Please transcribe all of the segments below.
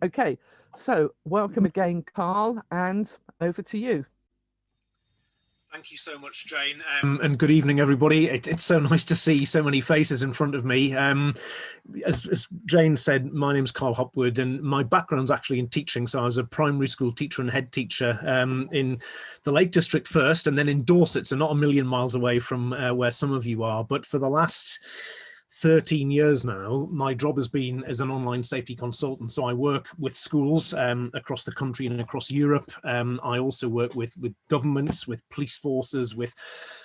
Okay, so welcome again, Karl, and over to you. Thank you so much, Jane, and good evening, everybody. It's so nice to see so many faces in front of me. As Jane said, my name's Karl Hopwood, and my background's actually in teaching. So I was a primary school teacher and head teacher in the Lake District first, and then in Dorset, so not a million miles away from where some of you are. But for the last 13 years now, my job has been as an online safety consultant. So I work with schools across the country and across Europe. I also work with governments, with police forces, with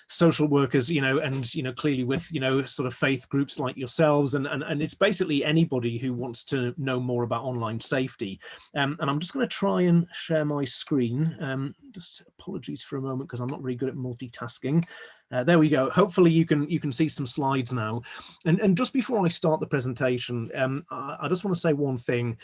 social workers, and clearly with sort of faith groups like yourselves, and it's basically anybody who wants to know more about online safety. And I'm just going to try and share my screen. Just apologies for a moment because I'm not very good at multitasking. There we go. Hopefully you can see some slides now. And just before I start the presentation, I just want to say one thing.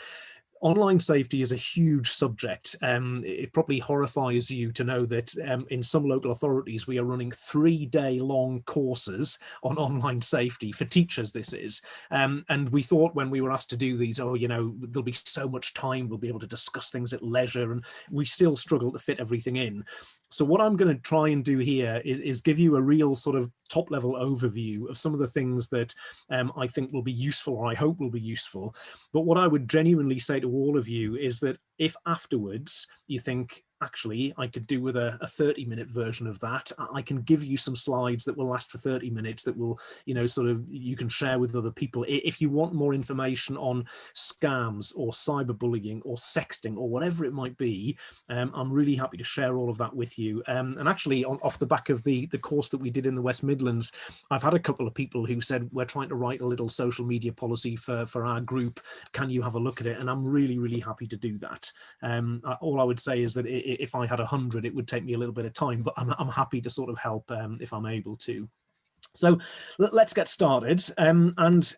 Online safety is a huge subject. It probably horrifies you to know that in some local authorities, we are running 3-day-long courses on online safety for teachers, this is. And we thought when we were asked to do these, there'll be so much time, we'll be able to discuss things at leisure, and we still struggle to fit everything in. So what I'm going to try and do here is give you a real sort of top-level overview of some of the things that I think will be useful, or I hope will be useful. But what I would genuinely say to all of you is that if afterwards you think, actually, I could do with a 30-minute version of that, I can give you some slides that will last for 30 minutes that will, you can share with other people. If you want more information on scams or cyberbullying or sexting or whatever it might be, I'm really happy to share all of that with you. And actually, off the back of the course that we did in the West Midlands, I've had a couple of people who said, we're trying to write a little social media policy for our group. Can you have a look at it? And I'm really, really happy to do that. All I would say is that if I had 100, it would take me a little bit of time, but I'm happy to sort of help if I'm able to. So let's get started. And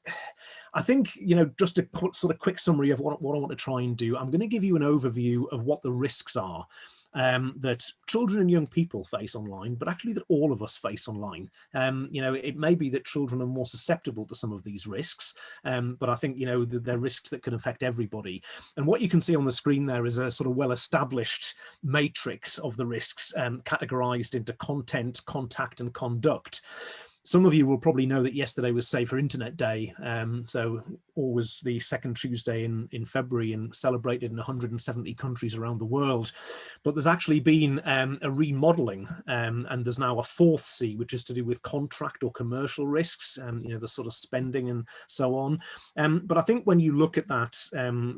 I think, just a sort of quick summary of what I want to try and do. I'm going to give you an overview of what the risks are that children and young people face online, but actually that all of us face online. It may be that children are more susceptible to some of these risks, but I think, they're risks that can affect everybody. And what you can see on the screen there is a sort of well-established matrix of the risks categorized into content, contact, and conduct. Some of you will probably know that yesterday was Safer Internet Day, so always the second Tuesday in February and celebrated in 170 countries around the world. But there's actually been a remodeling, and there's now a fourth C, which is to do with contract or commercial risks, the sort of spending and so on. But I think when you look at that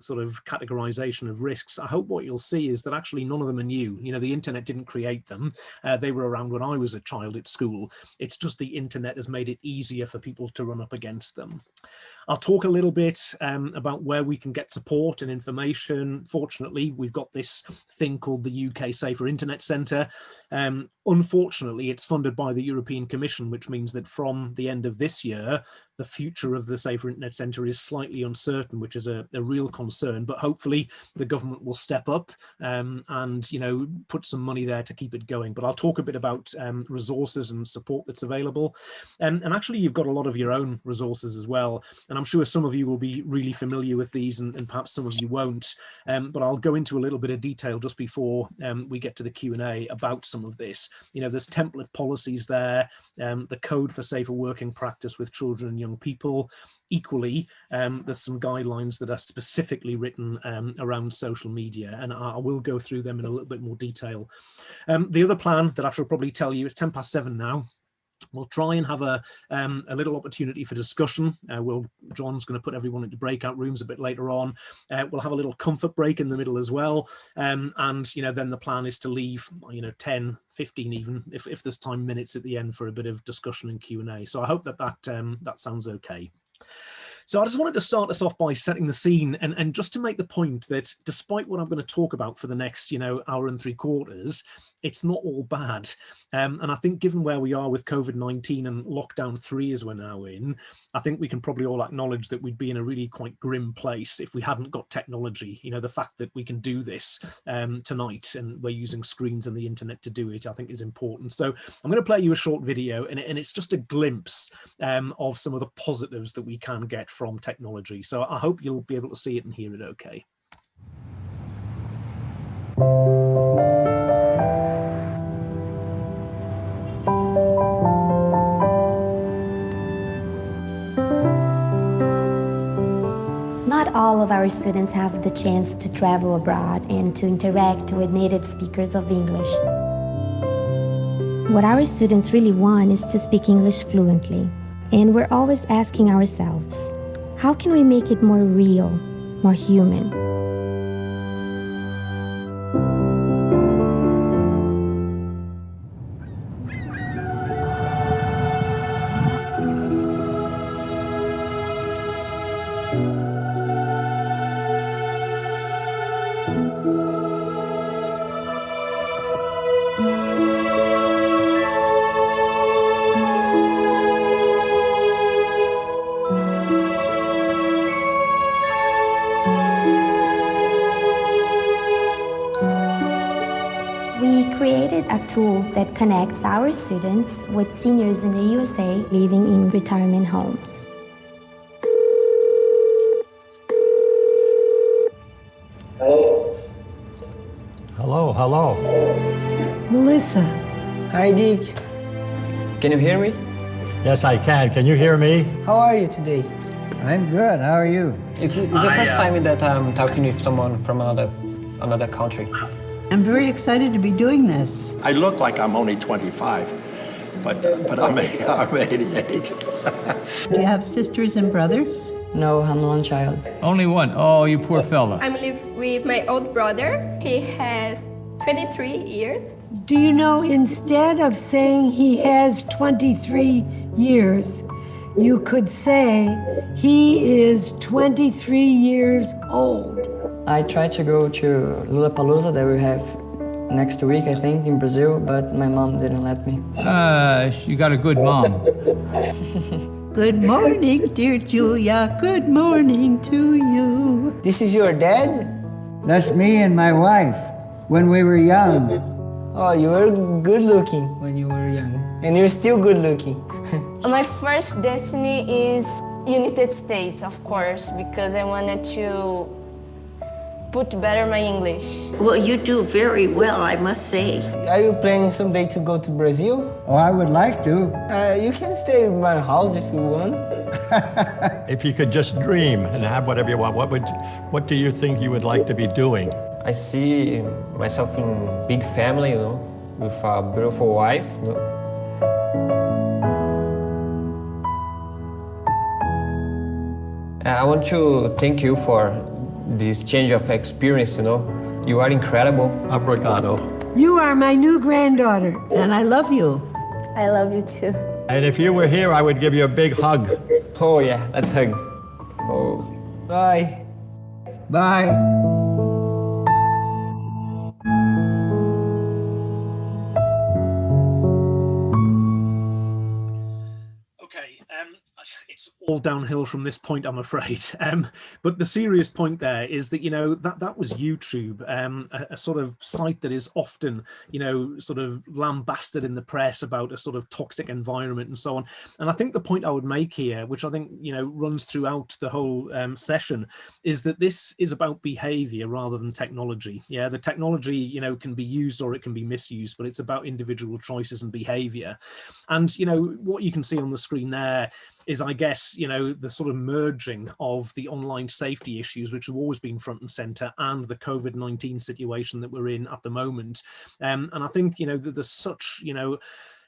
sort of categorization of risks, I hope what you'll see is that actually none of them are new. The internet didn't create them. They were around when I was a child at school. It's just the internet has made it easier for people to run up against them. I'll talk a little bit about where we can get support and information. Fortunately, we've got this thing called the UK Safer Internet Centre. Unfortunately, it's funded by the European Commission, which means that from the end of this year, the future of the Safer Internet Centre is slightly uncertain, which is a real concern. But hopefully the government will step up and, put some money there to keep it going. But I'll talk a bit about resources and support that's available. And actually, you've got a lot of your own resources as well. And I'm sure some of you will be really familiar with these and perhaps some of you won't. But I'll go into a little bit of detail just before we get to the Q&A about some of this. There's template policies there, the code for safer working practice with children and young people. Equally, there's some guidelines that are specifically written around social media, and I will go through them in a little bit more detail. The other plan that I should probably tell you, it's 7:10 now. We'll try and have a little opportunity for discussion. John's going to put everyone into breakout rooms a bit later on. We'll have a little comfort break in the middle as well. And, then the plan is to leave, 10, 15 even, if there's time, minutes at the end for a bit of discussion and Q&A. So I hope that sounds okay. So I just wanted to start us off by setting the scene and just to make the point that despite what I'm going to talk about for the next, hour and 3/4, it's not all bad. And I think given where we are with COVID-19 and lockdown 3 as we're now in, I think we can probably all acknowledge that we'd be in a really quite grim place if we hadn't got technology. The fact that we can do this tonight and we're using screens and the internet to do it, I think is important. So I'm going to play you a short video and it's just a glimpse of some of the positives that we can get from technology. So I hope you'll be able to see it and hear it okay. of our students have the chance to travel abroad and to interact with native speakers of English. What our students really want is to speak English fluently. And we're always asking ourselves, how can we make it more real, more human? We created a tool that connects our students with seniors in the USA living in retirement homes. Hello. Hello, hello. Melissa. Hi, Dick. Can you hear me? Yes, I can. Can you hear me? How are you today? I'm good. How are you? It's the first time that I'm talking with someone from another country. I'm very excited to be doing this. I look like I'm only 25, but I'm 88. Do you have sisters and brothers? No, I'm one child. Only one? Oh, you poor fella. I live with my old brother. He has 23 years. Do you know, instead of saying he has 23 years, you could say he is 23 years old. I tried to go to Lollapalooza that we have next week, I think, in Brazil, but my mom didn't let me. You got a good mom. Good morning, dear Julia. Good morning to you. This is your dad? That's me and my wife when we were young. Oh, you were good looking when you were young. And you're still good looking. My first destiny is United States, of course, because I wanted to put better my English. Well, you do very well, I must say. Are you planning someday to go to Brazil? Oh, I would like to. You can stay in my house if you want. If you could just dream and have whatever you want, what do you think you would like to be doing? I see myself in a big family, you know, with a beautiful wife. You know. I want to thank you for this change of experience, you know. You are incredible. Obrigado. You are my new granddaughter, and I love you. I love you too. And if you were here, I would give you a big hug. Oh yeah, let's hug. Oh. Bye. Bye. Okay, it's all downhill from this point, I'm afraid. But the serious point there is that, you know, that was YouTube, a sort of site that is often, you know, sort of lambasted in the press about a sort of toxic environment and so on. And I think the point I would make here, which I think, you know, runs throughout the whole session, is that this is about behavior rather than technology. Yeah, the technology, you know, can be used or it can be misused, but it's about individual choices and behavior. And, you know, what you can see on the screen there is, I guess, you know, the sort of merging of the online safety issues, which have always been front and center, and the COVID-19 situation that we're in at the moment. And I think, you know, that there's such, you know,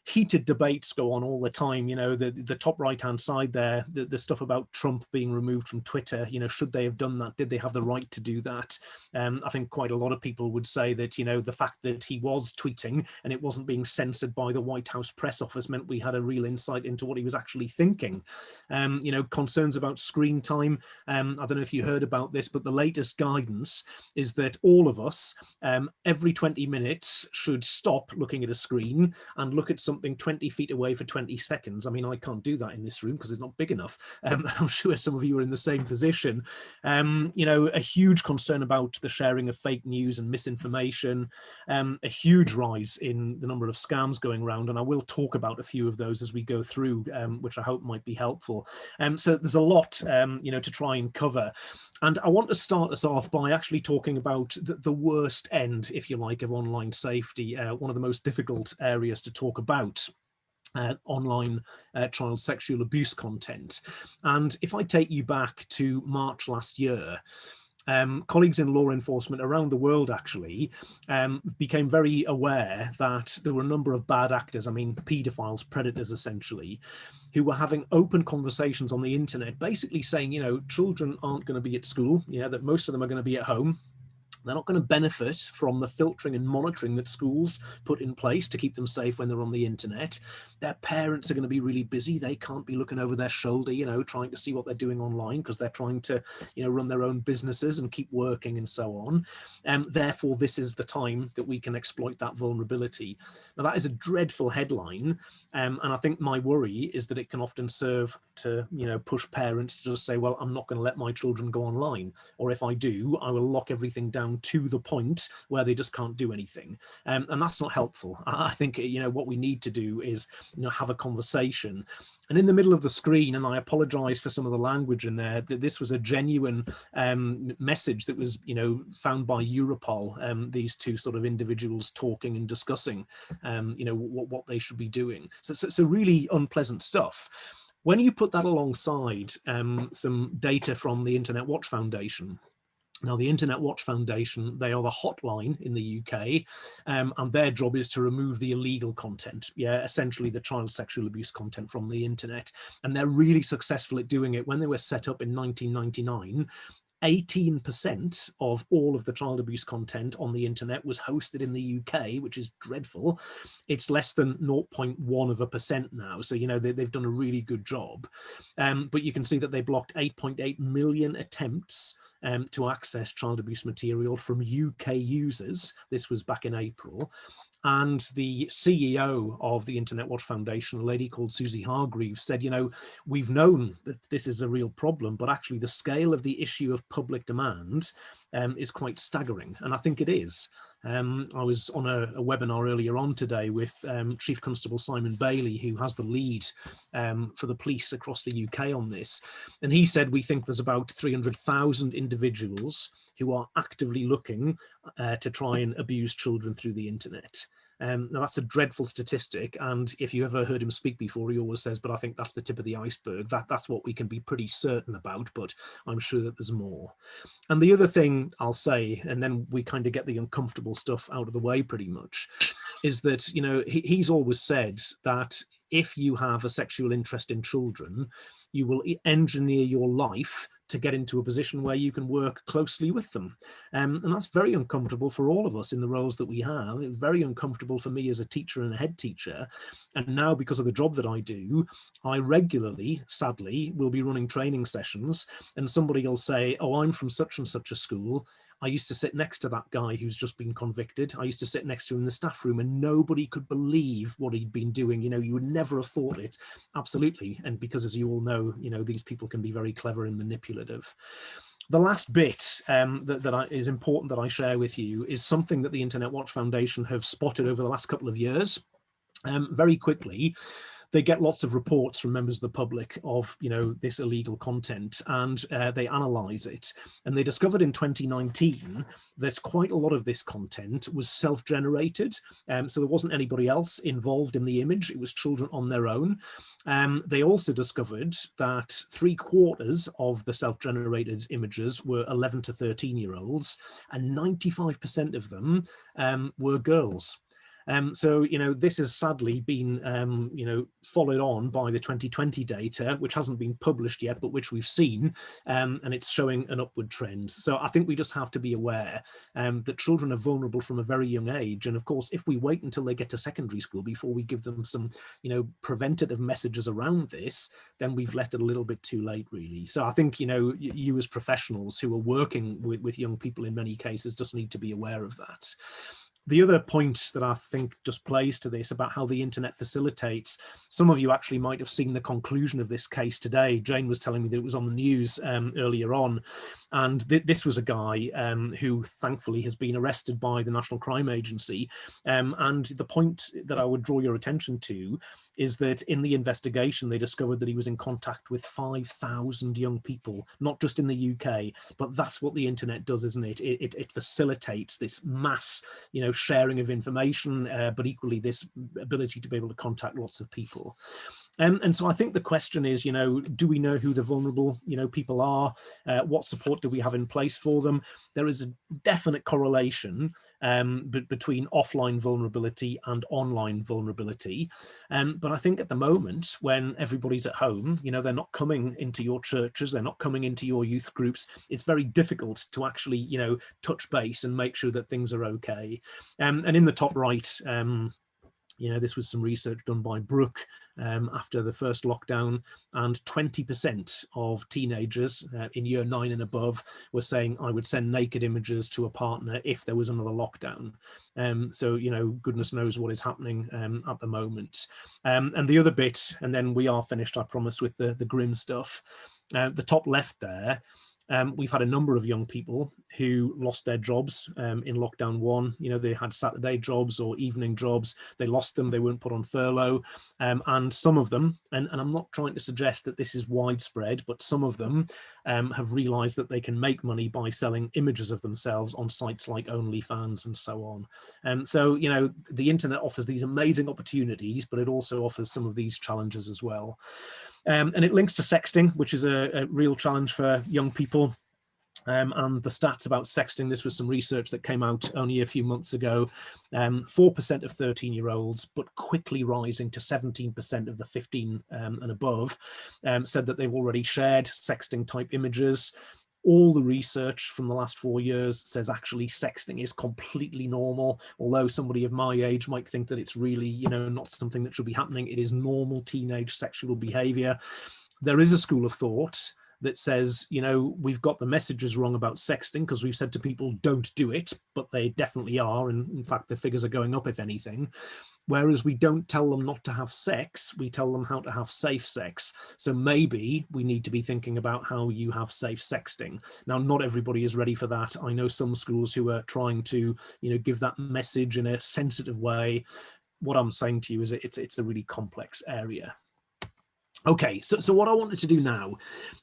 heated debates go on all the time. You know, the top right hand side there, the stuff about Trump being removed from Twitter, you know, should they have done that? Did they have the right to do that? I think quite a lot of people would say that, you know, the fact that he was tweeting and it wasn't being censored by the White House press office meant we had a real insight into what he was actually thinking. You know, concerns about screen time. I don't know if you heard about this, but the latest guidance is that all of us every 20 minutes should stop looking at a screen and look at something 20 feet away for 20 seconds. I mean, I can't do that in this room because it's not big enough. I'm sure some of you are in the same position. You know, a huge concern about the sharing of fake news and misinformation, a huge rise in the number of scams going around. And I will talk about a few of those as we go through, which I hope might be helpful. So there's a lot, you know, to try and cover. And I want to start us off by actually talking about the worst end, if you like, of online safety, one of the most difficult areas to talk about. online child sexual abuse content. And if I take you back to March last year, colleagues in law enforcement around the world actually became very aware that there were a number of bad actors, I mean paedophiles, predators essentially, who were having open conversations on the internet, basically saying, you know, children aren't going to be at school, you know, that most of them are going to be at home. They're not going to benefit from the filtering and monitoring that schools put in place to keep them safe when they're on the internet. Their parents are going to be really busy. They can't be looking over their shoulder, you know, trying to see what they're doing online because they're trying to, you know, run their own businesses and keep working and so on. Therefore, this is the time that we can exploit that vulnerability. Now, that is a dreadful headline. And I think my worry is that it can often serve to, you know, push parents to just say, well, I'm not going to let my children go online. Or if I do, I will lock everything down to the point where they just can't do anything. And that's not helpful. I think, you know, what we need to do is, you know, have a conversation. And in the middle of the screen, and I apologize for some of the language in there, that this was a genuine message that was, you know, found by Europol, these two sort of individuals talking and discussing, you know, what they should be doing. So really unpleasant stuff. When you put that alongside some data from the Internet Watch Foundation. Now, the Internet Watch Foundation, they are the hotline in the UK, and their job is to remove the illegal content, essentially the child sexual abuse content from the internet. And they're really successful at doing it. When they were set up in 1999, 18% of all of the child abuse content on the internet was hosted in the UK, which is dreadful. It's less than 0.1% now. So, you know, they've done a really good job. But you can see that they blocked 8.8 million attempts to access child abuse material from UK users. This was back in April. And the CEO of the Internet Watch Foundation, a lady called Susie Hargreaves, said, you know, we've known that this is a real problem, but actually the scale of the issue of public demand is quite staggering. And I think it is. I was on a webinar earlier on today with Chief Constable Simon Bailey, who has the lead for the police across the UK on this. And he said, we think there's about 300,000 individuals who are actively looking to try and abuse children through the internet. Now that's a dreadful statistic, and if you ever heard him speak before, he always says, but I think that's the tip of the iceberg. That's what we can be pretty certain about, but I'm sure that there's more. And the other thing I'll say, and then we kind of get the uncomfortable stuff out of the way pretty much, is that, you know, he's always said that if you have a sexual interest in children, you will engineer your life to get into a position where you can work closely with them. And that's very uncomfortable for all of us in the roles that we have. It's very uncomfortable for me as a teacher and a head teacher. And now, because of the job that I do, I regularly, sadly, will be running training sessions, and somebody will say, oh, I'm from such and such a school. I used to sit next to that guy who's just been convicted. I used to sit next to him in the staff room, and nobody could believe what he'd been doing. You know, you would never have thought it. Absolutely. And because, as you all know, you know, these people can be very clever and manipulative. The last bit that is important that I share with you is something that the Internet Watch Foundation have spotted over the last couple of years. Very quickly, they get lots of reports from members of the public of, you know, this illegal content, and they analyze it. And they discovered in 2019 that quite a lot of this content was self-generated. So there wasn't anybody else involved in the image. It was children on their own. They also discovered that 3/4 of the self-generated images were 11 to 13-year-olds, and 95% of them were girls. So, you know, this has sadly been, you know, followed on by the 2020 data, which hasn't been published yet, but which we've seen, and it's showing an upward trend. So I think we just have to be aware that children are vulnerable from a very young age. And of course, if we wait until they get to secondary school before we give them some, you know, preventative messages around this, then we've left it a little bit too late, really. So I think, you know, you as professionals who are working with young people in many cases just need to be aware of that. The other point that I think just plays to this about how the internet facilitates, some of you actually might have seen the conclusion of this case today. Jane was telling me that it was on the news earlier on. And this was a guy who thankfully has been arrested by the National Crime Agency. And the point that I would draw your attention to is that in the investigation, they discovered that he was in contact with 5,000 young people, not just in the UK, but that's what the internet does, isn't it? It facilitates this mass, you know, sharing of information, but equally this ability to be able to contact lots of people. And so I think the question is, do we know who the vulnerable, people are? What support do we have in place for them? There is a definite correlation between offline vulnerability and online vulnerability. But I think at the moment, when everybody's at home, they're not coming into your churches, they're not coming into your youth groups. It's very difficult to actually, touch base and make sure that things are okay. And in the top right, this was some research done by Brooke after the first lockdown, and 20% of teenagers in year 9 and above were saying, I would send naked images to a partner if there was another lockdown. So, goodness knows what is happening at the moment. And the other bit, and then we are finished, I promise, with the grim stuff. The top left there, we've had a number of young people who lost their jobs in lockdown 1. They had Saturday jobs or evening jobs. They lost them. They weren't put on furlough. And some of them, and I'm not trying to suggest that this is widespread, but some of them have realized that they can make money by selling images of themselves on sites like OnlyFans and so on. So, the internet offers these amazing opportunities, but it also offers some of these challenges as well. And it links to sexting, which is a real challenge for young people. And the stats about sexting, this was some research that came out only a few months ago. 4% of 13-year-olds, but quickly rising to 17% of the 15 and above, said that they've already shared sexting type images. All the research from the last 4 years says actually sexting is completely normal. Although somebody of my age might think that it's really, not something that should be happening, it is normal teenage sexual behavior. There is a school of thought that says, we've got the messages wrong about sexting because we've said to people, don't do it, but they definitely are. And in fact, the figures are going up, if anything. Whereas we don't tell them not to have sex, we tell them how to have safe sex. So maybe we need to be thinking about how you have safe sexting. Now, not everybody is ready for that. I know some schools who are trying to, give that message in a sensitive way. What I'm saying to you is it's a really complex area. Okay, so what I wanted to do now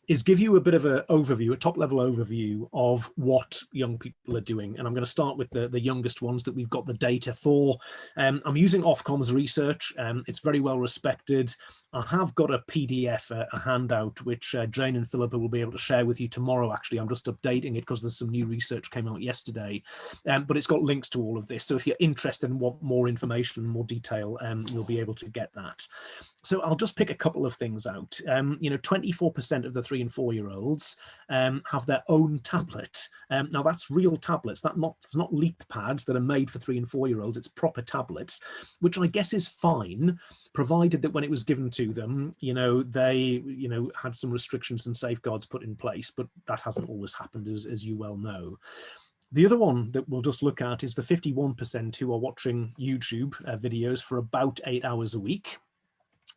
is give you a bit of an overview, a top-level overview of what young people are doing. And I'm going to start with the youngest ones that we've got the data for. I'm using Ofcom's research. It's very well respected. I have got a PDF, a handout, which Jane and Philippa will be able to share with you tomorrow. Actually, I'm just updating it because there's some new research came out yesterday. But it's got links to all of this. So if you're interested and want more information, more detail, you'll be able to get that. So I'll just pick a couple of things out. 24% of the 3 and 4-year-olds have their own tablet. Now that's real tablets. It's not leap pads that are made for 3 and 4-year-olds. It's proper tablets, which I guess is fine, provided that when it was given to them, they, had some restrictions and safeguards put in place. But that hasn't always happened, as you well know. The other one that we'll just look at is the 51% who are watching YouTube videos for about 8 hours a week.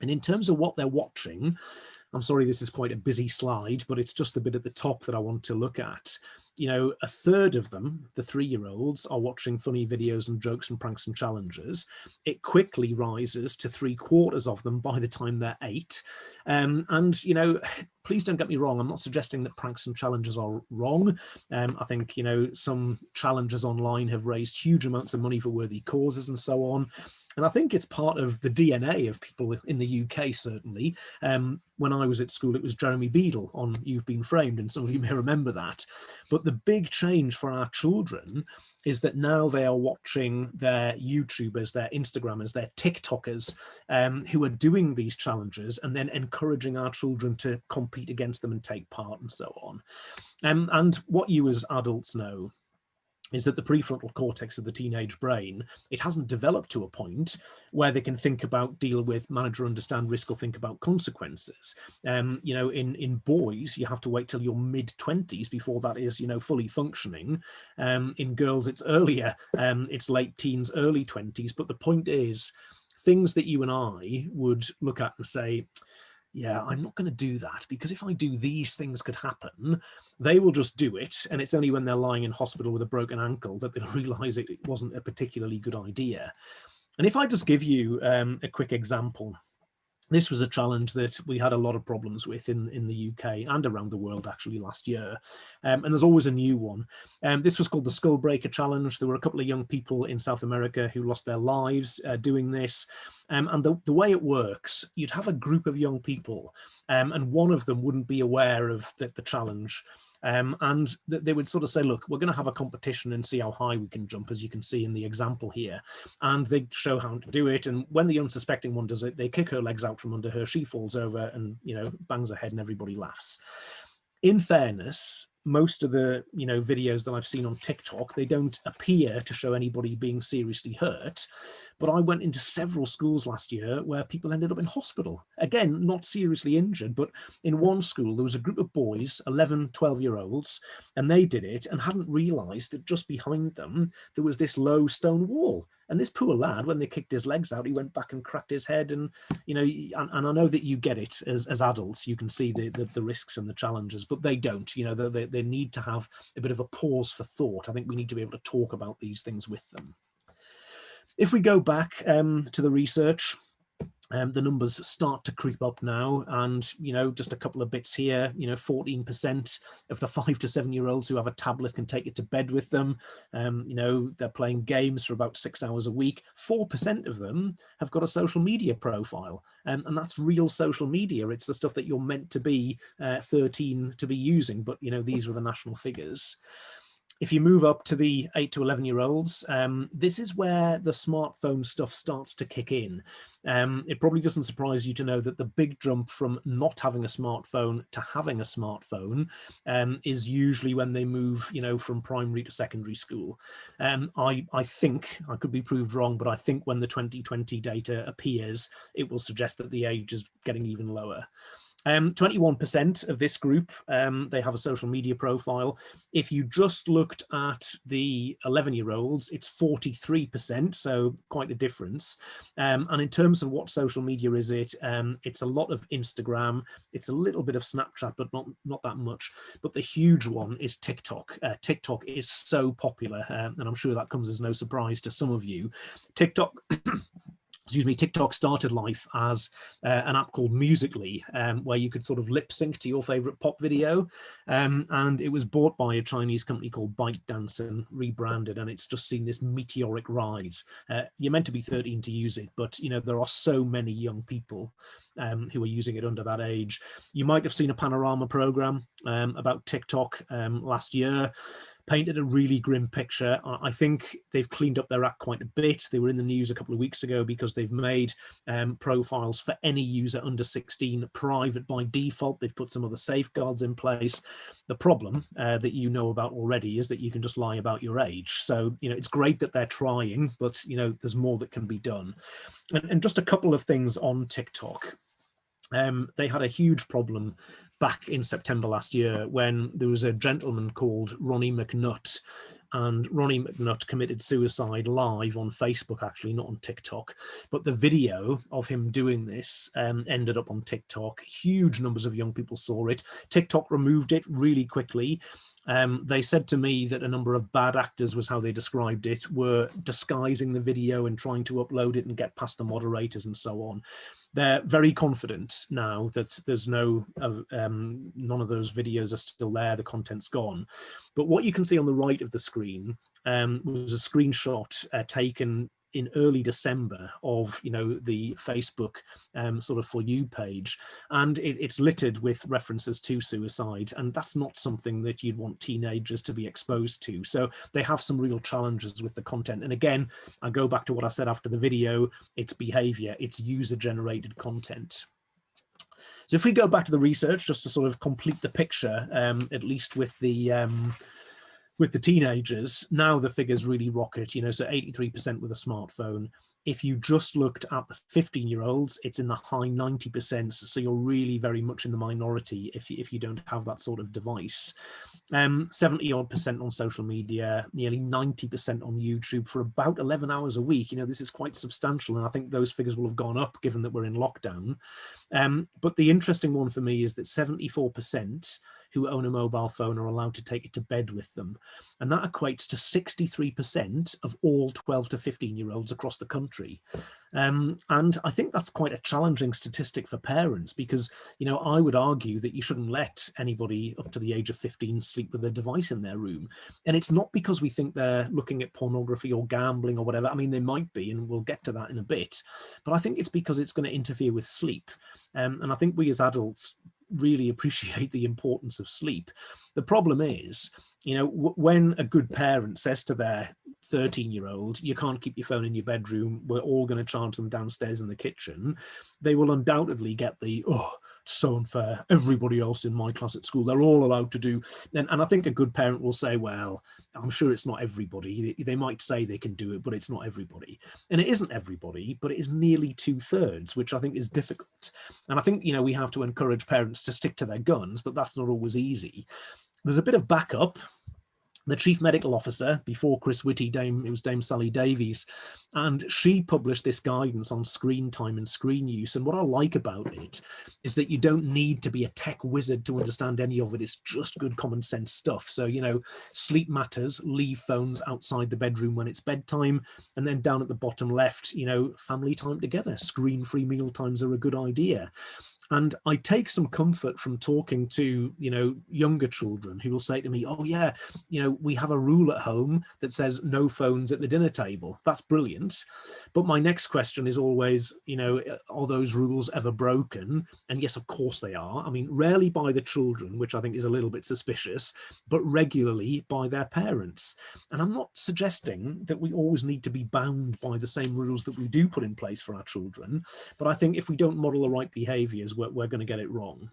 And in terms of what they're watching, I'm sorry, this is quite a busy slide, but it's just the bit at the top that I want to look at. A third of them, the 3-year-olds, are watching funny videos and jokes and pranks and challenges. It quickly rises to 3/4 of them by the time they're 8. And, please don't get me wrong. I'm not suggesting that pranks and challenges are wrong. I think, some challenges online have raised huge amounts of money for worthy causes and so on. And I think it's part of the DNA of people in the UK, certainly. When I was at school, it was Jeremy Beadle on You've Been Framed, and some of you may remember that. But the big change for our children is that now they are watching their YouTubers, their Instagrammers, their TikTokers, who are doing these challenges and then encouraging our children to compete against them and take part and so on. And what you as adults know is that the prefrontal cortex of the teenage brain, it hasn't developed to a point where they can think about, deal with, manage or understand risk or think about consequences. In boys, you have to wait till your mid-20s before that is, fully functioning. In girls, it's earlier, it's late teens, early 20s. But the point is, things that you and I would look at and say, yeah, I'm not going to do that because if I do, these things could happen. They will just do it. And it's only when they're lying in hospital with a broken ankle that they'll realize it wasn't a particularly good idea. And if I just give you a quick example This was a challenge that we had a lot of problems with in the UK and around the world actually last year. And there's always a new one. This was called the Skull Breaker Challenge. There were a couple of young people in South America who lost their lives doing this. And the way it works, you'd have a group of young people and one of them wouldn't be aware of the challenge. And they would sort of say, look, we're going to have a competition and see how high we can jump, as you can see in the example here. And they show how to do it. And when the unsuspecting one does it, they kick her legs out from under her. She falls over and, you know, bangs her head and everybody laughs. In fairness, most of the, you know, videos that I've seen on TikTok, they don't appear to show anybody being seriously hurt. But I went into several schools last year where people ended up in hospital. Again, not seriously injured, but in one school, there was a group of boys, 11, 12-year-olds, and they did it and hadn't realized that just behind them, there was this low stone wall. And this poor lad, when they kicked his legs out, he went back and cracked his head. And, you know, and I know that you get it as adults, you can see the risks and the challenges, but they don't, you know, they need to have a bit of a pause for thought. I think we need to be able to talk about these things with them. If we go back to the research, the numbers start to creep up now, and, you know, just a couple of bits here, you know, 14% of the 5 to 7-year-olds who have a tablet can take it to bed with them. You know, they're playing games for about 6 hours a week. 4% of them have got a social media profile, and that's real social media. It's the stuff that you're meant to be 13 to be using, but, you know, these were the national figures. If you move up to the 8 to 11-year-olds, this is where the smartphone stuff starts to kick in. It probably doesn't surprise you to know that the big jump from not having a smartphone to having a smartphone is usually when they move, you know, from primary to secondary school. I think, I could be proved wrong, but I think when the 2020 data appears, it will suggest that the age is getting even lower. 21% of this group, they have a social media profile. If you just looked at the 11-year-olds, it's 43%, so quite a difference. And in terms of what social media is it's a lot of Instagram, it's a little bit of Snapchat, but not that much. But the huge one is TikTok. TikTok is so popular, and I'm sure that comes as no surprise to some of you. TikTok started life as an app called Musical.ly, where you could sort of lip sync to your favorite pop video. And it was bought by a Chinese company called ByteDance and rebranded, and it's just seen this meteoric rise. You're meant to be 13 to use it, but, you know, there are so many young people who are using it under that age. You might have seen a panorama program about TikTok last year. Painted a really grim picture. I think they've cleaned up their act quite a bit. They were in the news a couple of weeks ago because they've made profiles for any user under 16 private by default. They've put some other safeguards in place. The problem that you know about already is that you can just lie about your age. So, you know, it's great that they're trying, but, you know, there's more that can be done. And just a couple of things on TikTok. They had a huge problem back in September last year when there was a gentleman called Ronnie McNutt, and Ronnie McNutt committed suicide live on Facebook, actually, not on TikTok. But the video of him doing this ended up on TikTok. Huge numbers of young people saw it. TikTok removed it really quickly. They said to me that a number of bad actors, was how they described it, were disguising the video and trying to upload it and get past the moderators and so on. They're very confident now that there's none of those videos are still there, the content's gone. But what you can see on the right of the screen was a screenshot taken in early December of, you know, the Facebook sort of For You page, and it's littered with references to suicide, and that's not something that you'd want teenagers to be exposed to. So they have some real challenges with the content. And again, I go back to what I said after the video, it's behavior, it's user-generated content. So if we go back to the research, just to sort of complete the picture, at least with the teenagers, now the figures really rocket, you know, so 83% with a smartphone. If you just looked at the 15-year-olds, it's in the high 90%. So you're really very much in the minority if you don't have that sort of device. 70-odd% on social media, nearly 90% on YouTube for about 11 hours a week. You know, this is quite substantial, and I think those figures will have gone up given that we're in lockdown. But the interesting one for me is that 74% who own a mobile phone are allowed to take it to bed with them. And that equates to 63% of all 12 to 15-year-olds across the country. territory. And I think that's quite a challenging statistic for parents, because, you know, I would argue that you shouldn't let anybody up to the age of 15 sleep with a device in their room. And it's not because we think they're looking at pornography or gambling or whatever. I mean, they might be, and we'll get to that in a bit. But I think it's because it's going to interfere with sleep. And I think we as adults really appreciate the importance of sleep. The problem is, you know, when a good parent says to their 13-year-old, you can't keep your phone in your bedroom, we're all going to charge them downstairs in the kitchen, they will undoubtedly get the, oh, so unfair, everybody else in my class at school, they're all allowed to do. And I think a good parent will say, well, I'm sure it's not everybody. They might say they can do it, but it's not everybody. And it isn't everybody, but it is nearly 2/3, which I think is difficult. And I think, you know, we have to encourage parents to stick to their guns, but that's not always easy. There's a bit of backup. The chief medical officer before Chris Whitty, it was Dame Sally Davies, and she published this guidance on screen time and screen use. And what I like about it is that you don't need to be a tech wizard to understand any of it. It's just good common sense stuff. So, you know, sleep matters, leave phones outside the bedroom when it's bedtime. And then down at the bottom left, you know, family time together, screen-free meal times are a good idea. And I take some comfort from talking to, you know, younger children who will say to me, oh yeah, you know, we have a rule at home that says no phones at the dinner table. That's brilliant. But my next question is always, you know, are those rules ever broken? And yes, of course they are. I mean, rarely by the children, which I think is a little bit suspicious, but regularly by their parents. And I'm not suggesting that we always need to be bound by the same rules that we do put in place for our children. But I think if we don't model the right behaviours, we're going to get it wrong.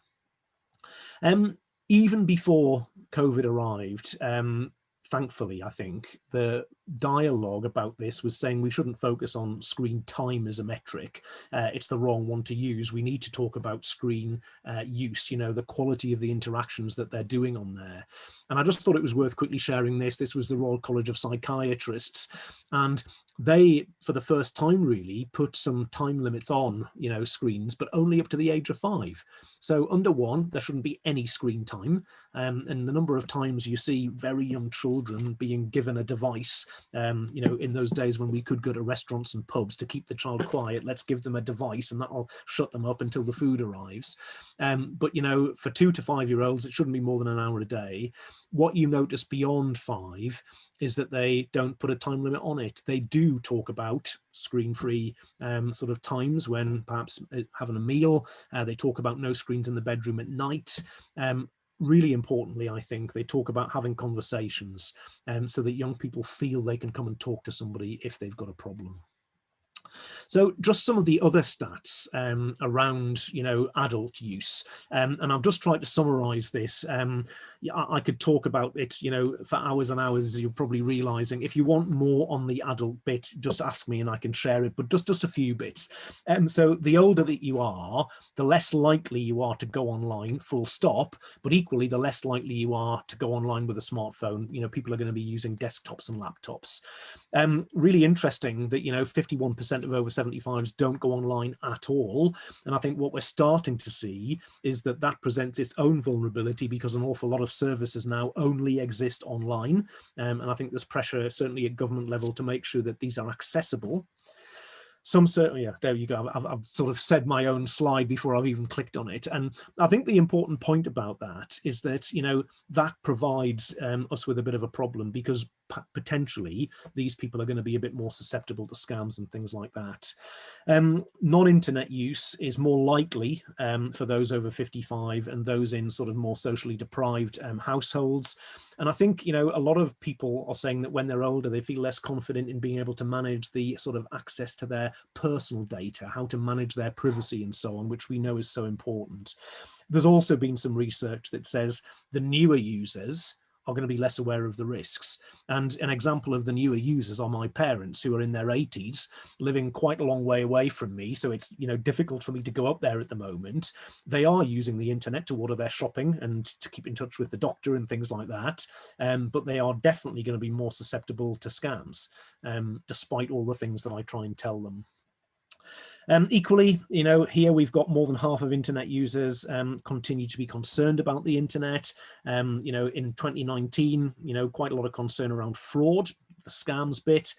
Even before COVID arrived, thankfully, I think, the dialogue about this was saying we shouldn't focus on screen time as a metric. It's the wrong one to use. We need to talk about screen use, you know, the quality of the interactions that they're doing on there. And I just thought it was worth quickly sharing this. This was the Royal College of Psychiatrists, and they, for the first time really, put some time limits on, you know, screens, but only up to the age of 5. So under 1, there shouldn't be any screen time. And the number of times you see very young children being given a device, you know, in those days when we could go to restaurants and pubs to keep the child quiet, let's give them a device and that'll shut them up until the food arrives. But, you know, for 2 to 5-year-olds, it shouldn't be more than an hour a day. What you notice beyond 5 is that they don't put a time limit on it. They do talk about screen-free sort of times when perhaps having a meal. They talk about no screens in the bedroom at night. Really importantly, I think they talk about having conversations so that young people feel they can come and talk to somebody if they've got a problem. So just some of the other stats around, you know, adult use, and I've just tried to summarize this. I could talk about it, you know, for hours and hours, as you're probably realizing. If you want more on the adult bit, just ask me and I can share it, but just a few bits. So the older that you are, the less likely you are to go online, full stop, but equally the less likely you are to go online with a smartphone. You know, people are going to be using desktops and laptops. Really interesting that, you know, 51% of over 75s don't go online at all. And I think what we're starting to see is that that presents its own vulnerability, because an awful lot of services now only exist online. And I think there's pressure, certainly at government level, to make sure that these are accessible. Some certainly, yeah, there you go. I've sort of said my own slide before I've even clicked on it. And I think the important point about that is that, you know, that provides us with a bit of a problem, because potentially these people are going to be a bit more susceptible to scams and things like that. Non-internet use is more likely for those over 55 and those in sort of more socially deprived households. And I think, you know, a lot of people are saying that when they're older, they feel less confident in being able to manage the sort of access to their personal data, how to manage their privacy and so on, which we know is so important. There's also been some research that says the newer users are going to be less aware of the risks. And an example of the newer users are my parents, who are in their 80s, living quite a long way away from me. So it's, you know, difficult for me to go up there at the moment. They are using the internet to order their shopping and to keep in touch with the doctor and things like that. But they are definitely going to be more susceptible to scams, despite all the things that I try and tell them. Equally, you know, here we've got more than half of internet users continue to be concerned about the internet. You know, in 2019, you know, quite a lot of concern around fraud, the scams bit.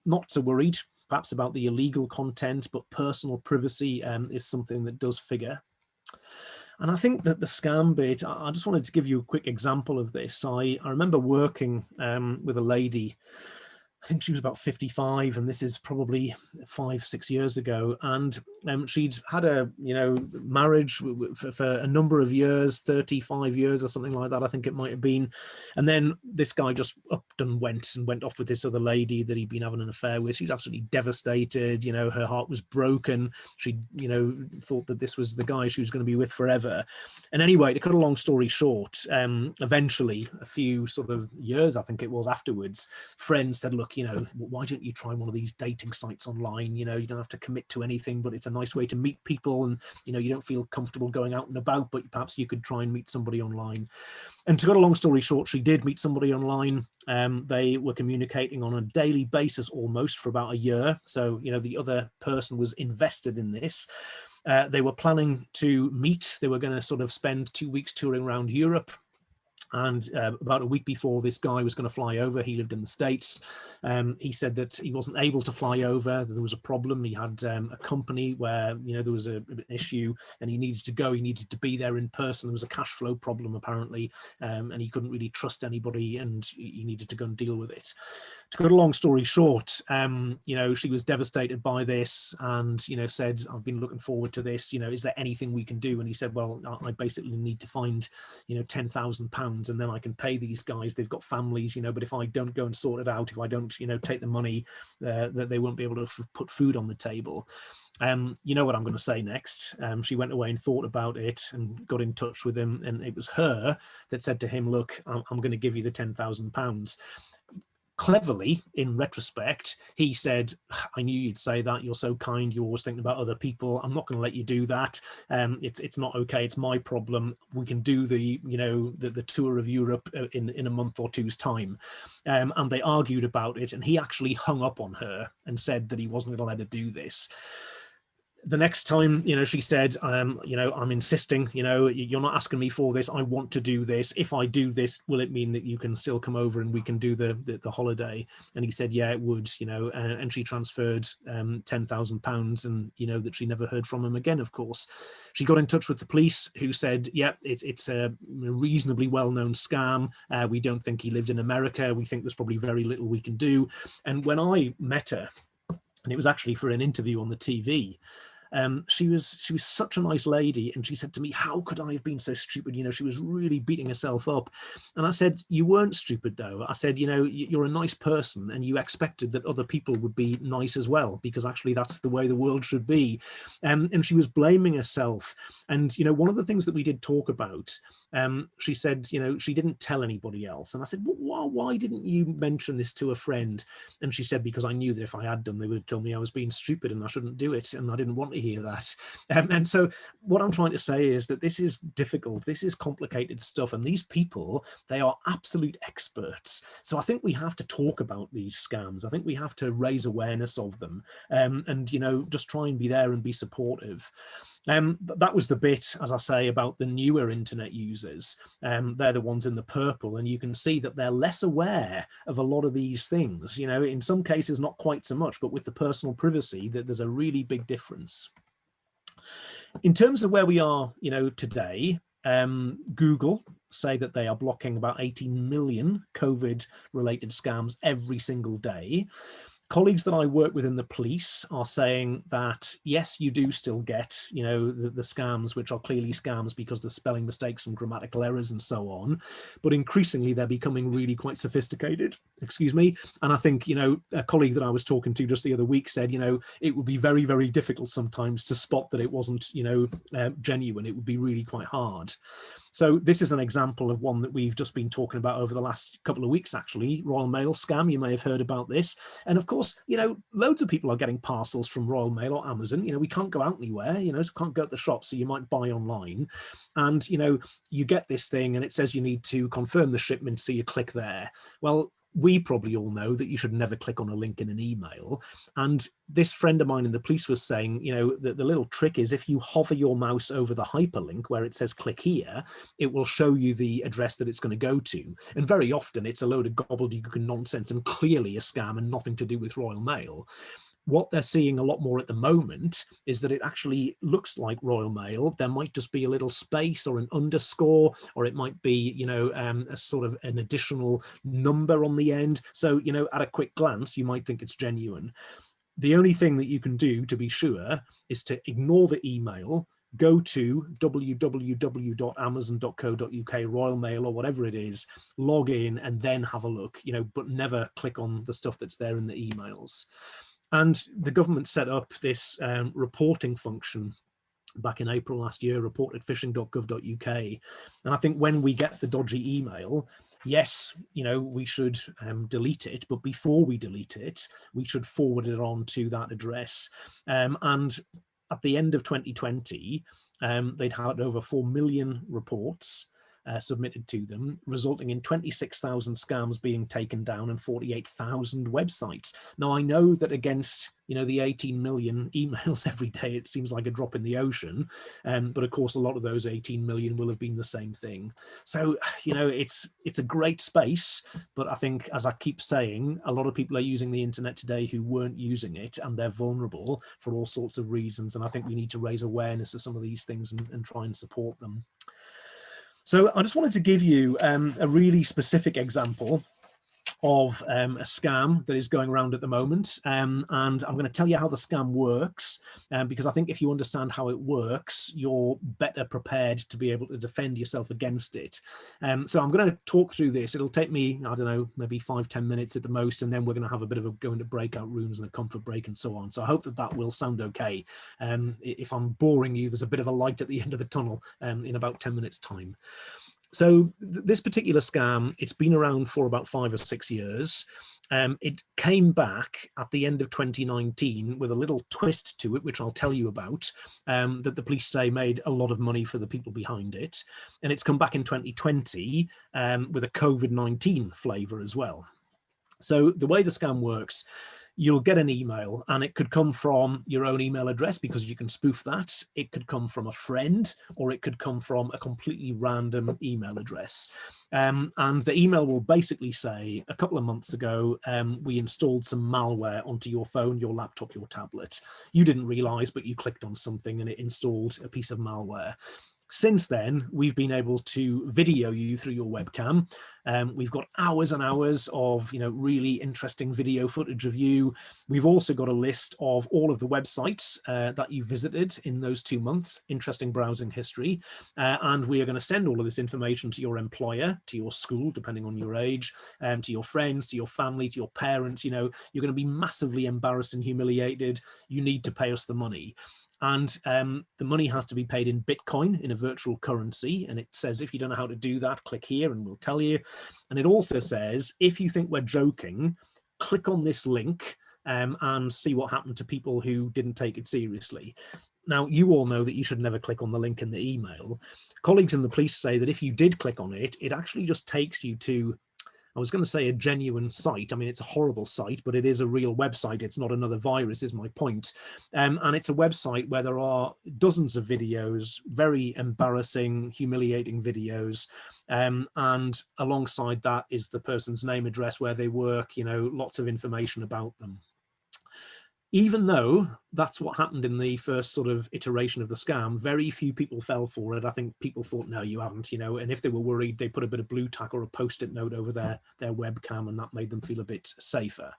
Not so worried perhaps about the illegal content, but personal privacy is something that does figure. And I think that the scam bit, I just wanted to give you a quick example of this. I remember working with a lady, I think she was about 55, and this is probably 5-6 years ago. And she'd had a, marriage for a number of years, 35 years or something like that, I think it might have been. And then this guy just upped and went off with this other lady that he'd been having an affair with. She was absolutely devastated. Her heart was broken. She, thought that this was the guy she was going to be with forever. And anyway, to cut a long story short, eventually, a few sort of years, I think it was afterwards, friends said, look, why don't you try one of these dating sites online? You don't have to commit to anything, but it's a nice way to meet people, and you don't feel comfortable going out and about, but perhaps you could try and meet somebody online. And to cut a long story short, she did meet somebody online. They were communicating on a daily basis almost for about a year. So the other person was invested in this. They were planning to meet. They were going to sort of spend 2 weeks touring around Europe. And about a week before this guy was going to fly over, he lived in the States. He said that he wasn't able to fly over. There was a problem. He had a company where, there was an issue and he needed to go. He needed to be there in person. There was a cash flow problem, apparently, and he couldn't really trust anybody, and he needed to go and deal with it. To cut a long story short, she was devastated by this and, said, I've been looking forward to this. Is there anything we can do? And he said, well, I basically need to find, £10,000, and then I can pay these guys. They've got families, but if I don't go and sort it out, if I don't, take the money, that they won't be able to put food on the table. You know what I'm going to say next. She went away and thought about it and got in touch with him. And it was her that said to him, look, I'm going to give you the £10,000. Cleverly, in retrospect, he said, I knew you'd say that. You're so kind. You're always thinking about other people. I'm not going to let you do that. It's not okay. It's my problem. We can do the tour of Europe in a month or two's time. And they argued about it. And he actually hung up on her and said that he wasn't going to let her do this. The next time, she said, I'm insisting, you're not asking me for this. I want to do this. If I do this, will it mean that you can still come over and we can do the holiday? And he said, yeah, it would, and she transferred £10,000 and, that she never heard from him again, of course. She got in touch with the police, who said, yeah, it's a reasonably well-known scam. We don't think he lived in America. We think there's probably very little we can do. And when I met her, and it was actually for an interview on the TV, she was such a nice lady, and she said to me, how could I have been so stupid? She was really beating herself up. And I said, you weren't stupid though. I said, you're a nice person, and you expected that other people would be nice as well, because actually that's the way the world should be. And she was blaming herself. And one of the things that we did talk about, she said, she didn't tell anybody else. And I said, well, why didn't you mention this to a friend? And she said, because I knew that if I had done, they would have told me I was being stupid and I shouldn't do it, and I didn't want to hear that. And so what I'm trying to say is that this is difficult, this is complicated stuff, and these people, they are absolute experts. So I think we have to talk about these scams. I think we have to raise awareness of them, and just try and be there and be supportive. That was the bit, as I say, about the newer internet users. They're the ones in the purple, and you can see that they're less aware of a lot of these things. In some cases not quite so much, but with the personal privacy, that there's a really big difference. In terms of where we are, today, Google say that they are blocking about 18 million COVID-related scams every single day. Colleagues that I work with in the police are saying that, yes, you do still get, the scams, which are clearly scams because there's spelling mistakes and grammatical errors and so on. But increasingly, they're becoming really quite sophisticated, excuse me. And I think, a colleague that I was talking to just the other week said, it would be very, very difficult sometimes to spot that it wasn't, genuine. It would be really quite hard. So this is an example of one that we've just been talking about over the last couple of weeks, actually. Royal Mail scam, you may have heard about this. And of course, loads of people are getting parcels from Royal Mail or Amazon. We can't go out anywhere, so can't go to the shop, so you might buy online. And, you get this thing and it says you need to confirm the shipment, so you click there. Well, we probably all know that you should never click on a link in an email. And this friend of mine in the police was saying, that the little trick is if you hover your mouse over the hyperlink where it says click here, it will show you the address that it's going to go to. And very often it's a load of gobbledygook and nonsense and clearly a scam and nothing to do with Royal Mail. What they're seeing a lot more at the moment is that it actually looks like Royal Mail. There might just be a little space or an underscore, or it might be, you know, a sort of an additional number on the end. So, you know, at a quick glance, you might think it's genuine. The only thing that you can do to be sure is to ignore the email, go to www.amazon.co.uk, Royal Mail or whatever it is, log in and then have a look, you know, but never click on the stuff that's there in the emails. And the government set up this reporting function back in April last year, report@phishing.gov.uk. And I think when we get the dodgy email, yes, you know, we should delete it, but before we delete it, we should forward it on to that address. And at the end of 2020, they'd had over 4 million reports submitted to them, resulting in 26,000 scams being taken down and 48,000 websites. Now, I know that against, you know, the 18 million emails every day, it seems like a drop in the ocean. But of course, a lot of those 18 million will have been the same thing. So, you know, it's a great space, but I think, as I keep saying, a lot of people are using the internet today who weren't using it, and they're vulnerable for all sorts of reasons. And I think we need to raise awareness of some of these things and try and support them. So I just wanted to give you a really specific example of a scam that is going around at the moment, and I'm going to tell you how the scam works, because I think if you understand how it works, you're better prepared to be able to defend yourself against it. So I'm going to talk through this. It'll take me, I don't know, maybe 5-10 minutes at the most, and then we're going to have a bit of a go into breakout rooms and a comfort break and so on. So I hope that that will sound okay. If I'm boring you, there's a bit of a light at the end of the tunnel in about 10 minutes time. So this particular scam, it's been around for about 5 or 6 years. It came back at the end of 2019 with a little twist to it, which I'll tell you about, that the police say made a lot of money for the people behind it. And it's come back in 2020 with a COVID-19 flavour as well. So the way the scam works, you'll get an email, and it could come from your own email address because you can spoof that. It could come from a friend, or it could come from a completely random email address. And the email will basically say, a couple of months ago, we installed some malware onto your phone, your laptop, your tablet. You didn't realize, but you clicked on something and it installed a piece of malware. Since then, we've been able to video you through your webcam. We've got hours and hours of, you know, really interesting video footage of you. We've also got a list of all of the websites that you visited in those 2 months, interesting browsing history. And we are going to send all of this information to your employer, to your school, depending on your age, to your friends, to your family, to your parents. You know, you're going to be massively embarrassed and humiliated. You need to pay us the money. And the money has to be paid in Bitcoin, in a virtual currency. And it says, if you don't know how to do that, click here and we'll tell you. And it also says, if you think we're joking, click on this link and see what happened to people who didn't take it seriously. Now, you all know that you should never click on the link in the email. Colleagues in the police say that if you did click on it, it actually just takes you to, I was going to say, a genuine site. I mean, it's a horrible site, but it is a real website. It's not another virus, is my point. And it's a website where there are dozens of videos, very embarrassing, humiliating videos. And alongside that is the person's name, address, where they work, you know, lots of information about them. Even though that's what happened in the first sort of iteration of the scam, very few people fell for it. I think people thought, no, you haven't, you know, and if they were worried, they put a bit of blue tack or a post-it note over their webcam, and that made them feel a bit safer.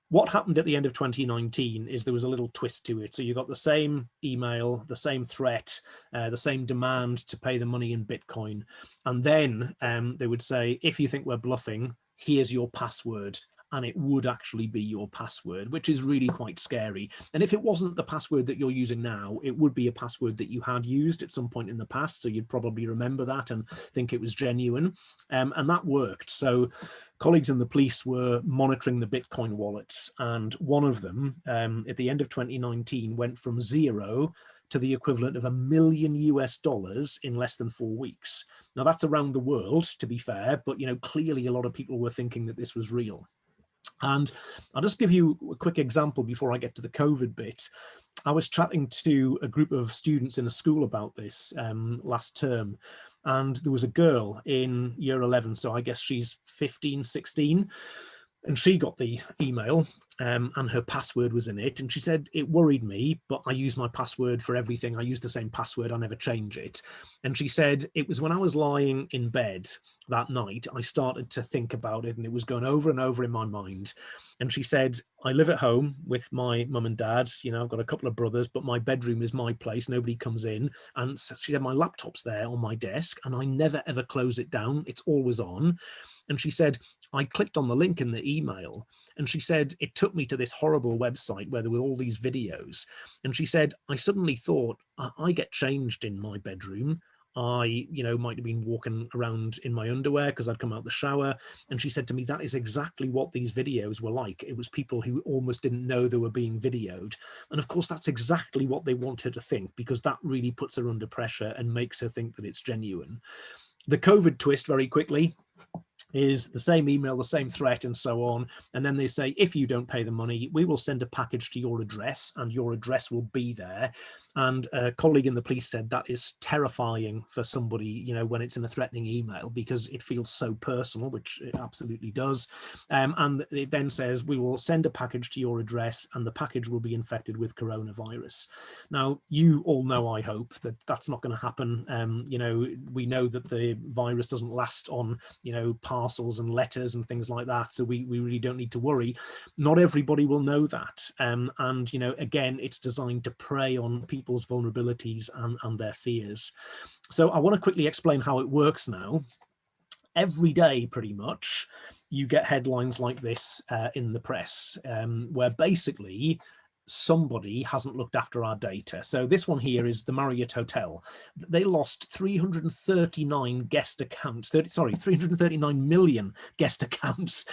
What happened at the end of 2019 is there was a little twist to it. So you got the same email, the same threat, the same demand to pay the money in Bitcoin. And then they would say, if you think we're bluffing, here's your password. And it would actually be your password, which is really quite scary. And if it wasn't the password that you're using now, it would be a password that you had used at some point in the past. So you'd probably remember that and think it was genuine. And that worked. So colleagues in the police were monitoring the Bitcoin wallets. And one of them, at the end of 2019, went from 0 to the equivalent of $1 million in less than 4 weeks. Now, that's around the world, to be fair, but, you know, clearly a lot of people were thinking that this was real. And I'll just give you a quick example before I get to the COVID bit. I was chatting to a group of students in a school about this last term, and there was a girl in year 11, so I guess she's 15, 16, and she got the email, and her password was in it. And she said, it worried me, but I use my password for everything. I use the same password. I never change it. And she said, it was when I was lying in bed that night, I started to think about it, and it was going over and over in my mind. And she said, I live at home with my mum and dad. You know, I've got a couple of brothers, but my bedroom is my place. Nobody comes in. And she said, my laptop's there on my desk and I never, ever close it down. It's always on. And she said, I clicked on the link in the email, and she said, it took me to this horrible website where there were all these videos. And she said, I suddenly thought, I get changed in my bedroom. I, you know, might have been walking around in my underwear because I'd come out the shower. And she said to me, that is exactly what these videos were like. It was people who almost didn't know they were being videoed. And of course, that's exactly what they want her to think, because that really puts her under pressure and makes her think that it's genuine. The COVID twist, very quickly, is the same email, the same threat, and so on. And then they say, if you don't pay the money, we will send a package to your address and your address will be there. And a colleague in the police said that is terrifying for somebody, you know, when it's in a threatening email, because it feels so personal, which it absolutely does. And it then says, we will send a package to your address and the package will be infected with coronavirus. Now, you all know, I hope, that that's not going to happen. You know, we know that the virus doesn't last on, you know, parcels and letters and things like that. So we really don't need to worry. Not everybody will know that. And, you know, again, it's designed to prey on people's vulnerabilities and their fears. So I want to quickly explain how it works now. Every day, pretty much, you get headlines like this in the press, where basically somebody hasn't looked after our data. So this one here is the Marriott Hotel. They lost 339 guest accounts, 339 million guest accounts,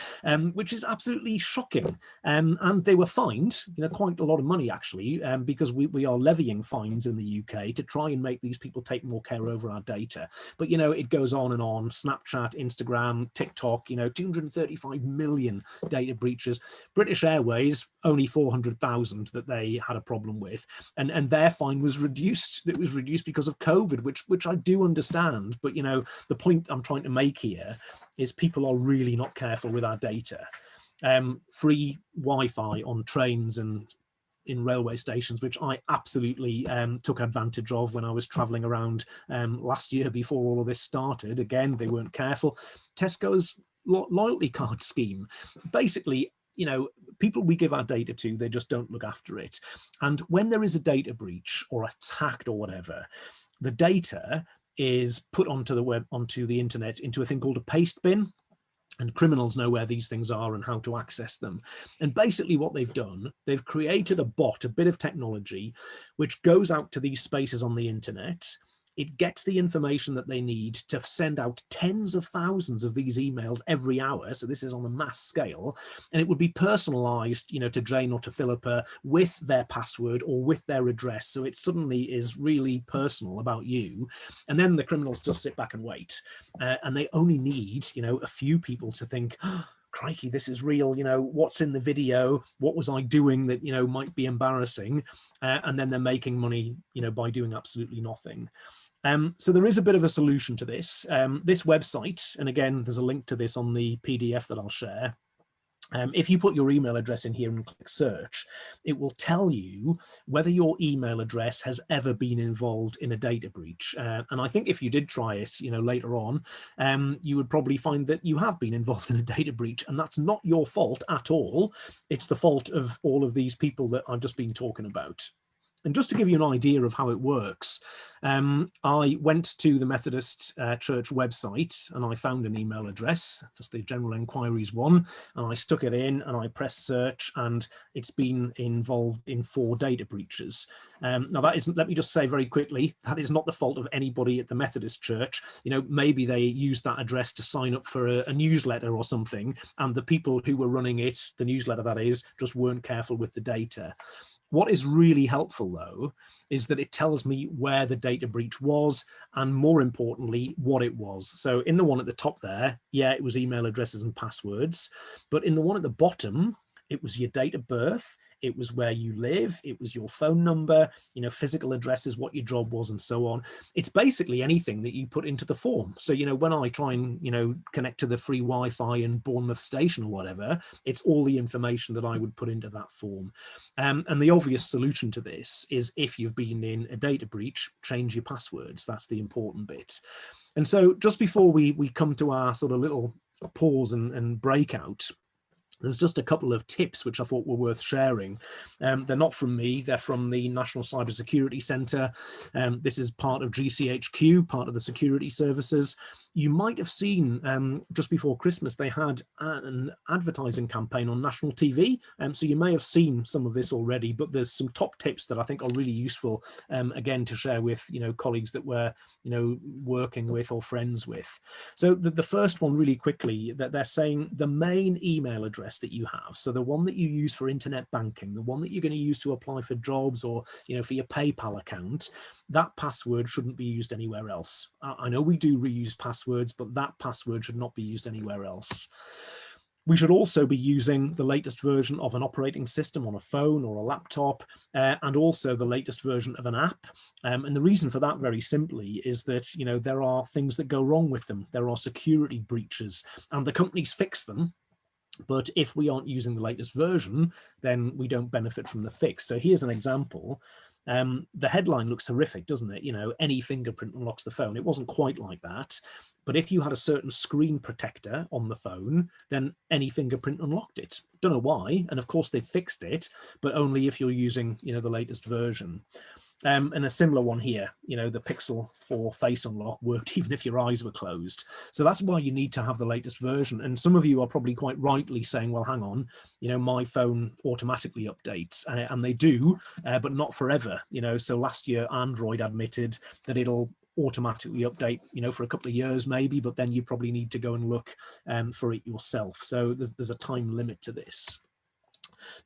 which is absolutely shocking. And they were fined, you know, quite a lot of money actually, because we are levying fines in the UK to try and make these people take more care over our data. But, you know, it goes on and on. Snapchat, Instagram, TikTok, you know, 235 million data breaches. British Airways, only 400,000 that they had a problem with, and their fine was reduced. It was reduced because of COVID, which I do understand. But, you know, the point I'm trying to make here is people are really not careful with our data. Free Wi-Fi on trains and in railway stations, which I absolutely took advantage of when I was traveling around last year before all of this started. Again, they weren't careful. Tesco's loyalty card scheme, basically, you know, people we give our data to, they just don't look after it. And when there is a data breach or attacked or whatever, the data is put onto the web, onto the internet, into a thing called a paste bin. And criminals know where these things are and how to access them. And basically what they've done, they've created a bot, a bit of technology, which goes out to these spaces on the internet. It gets the information that they need to send out tens of thousands of these emails every hour. So this is on a mass scale, and it would be personalized, you know, to Jane or to Philippa with their password or with their address. So it suddenly is really personal about you. And then the criminals just sit back and wait. And they only need, you know, a few people to think, oh, crikey, this is real. You know, what's in the video? What was I doing that, you know, might be embarrassing? And then they're making money, you know, by doing absolutely nothing. So there is a bit of a solution to this. This website, and again, there's a link to this on the PDF that I'll share. If you put your email address in here and click search, it will tell you whether your email address has ever been involved in a data breach. And I think if you did try it, you know, later on, you would probably find that you have been involved in a data breach, and that's not your fault at all. It's the fault of all of these people that I've just been talking about. And just to give you an idea of how it works, I went to the Methodist Church website and I found an email address, just the general inquiries one, and I stuck it in and I pressed search, and it's been involved in 4 data breaches. Now that isn't, let me just say very quickly, that is not the fault of anybody at the Methodist Church. You know, maybe they used that address to sign up for a newsletter or something, and the people who were running it, the newsletter that is, just weren't careful with the data. What is really helpful, though, is that it tells me where the data breach was, and more importantly, what it was. So in the one at the top there, yeah, it was email addresses and passwords. But in the one at the bottom, It was your date of birth, it was where you live, it was your phone number, you know, physical addresses, what your job was, and so on. It's basically anything that you put into the form. So, you know, when I try and, you know, connect to the free Wi-Fi in Bournemouth station or whatever, it's all the information that I would put into that form. And the obvious solution to this is, if you've been in a data breach, change your passwords. That's the important bit. And so just before we come to our sort of little pause and breakout, there's just a couple of tips which I thought were worth sharing. They're not from me, they're from the National Cybersecurity Centre. This is part of GCHQ, part of the security services. You might have seen just before Christmas, they had an advertising campaign on national TV. So you may have seen some of this already, but there's some top tips that I think are really useful, again, to share with, you know, colleagues that we're, you know, working with or friends with. So the first one, really quickly, that they're saying the main email address that you have, so the one that you use for internet banking, the one that you're going to use to apply for jobs, or, you know, for your PayPal account, that password shouldn't be used anywhere else. I know we do reuse passwords, but that password should not be used anywhere else. We should also be using the latest version of an operating system on a phone or a laptop, and also the latest version of an app. And the reason for that, very simply, is that, you know, there are things that go wrong with them. There are security breaches, and the companies fix them. But if we aren't using the latest version, then we don't benefit from the fix. So here's an example. The headline looks horrific, doesn't it? You know, any fingerprint unlocks the phone. It wasn't quite like that. But if you had a certain screen protector on the phone, then any fingerprint unlocked it. Don't know why. And of course they fixed it, but only if you're using, you know, the latest version. And a similar one here, you know, the Pixel 4 face unlock worked even if your eyes were closed. So that's why you need to have the latest version. And some of you are probably quite rightly saying, well, hang on, you know, my phone automatically updates, and they do, but not forever, you know. So last year, Android admitted that it'll automatically update, you know, for a couple of years maybe, but then you probably need to go and look for it yourself. So there's a time limit to this.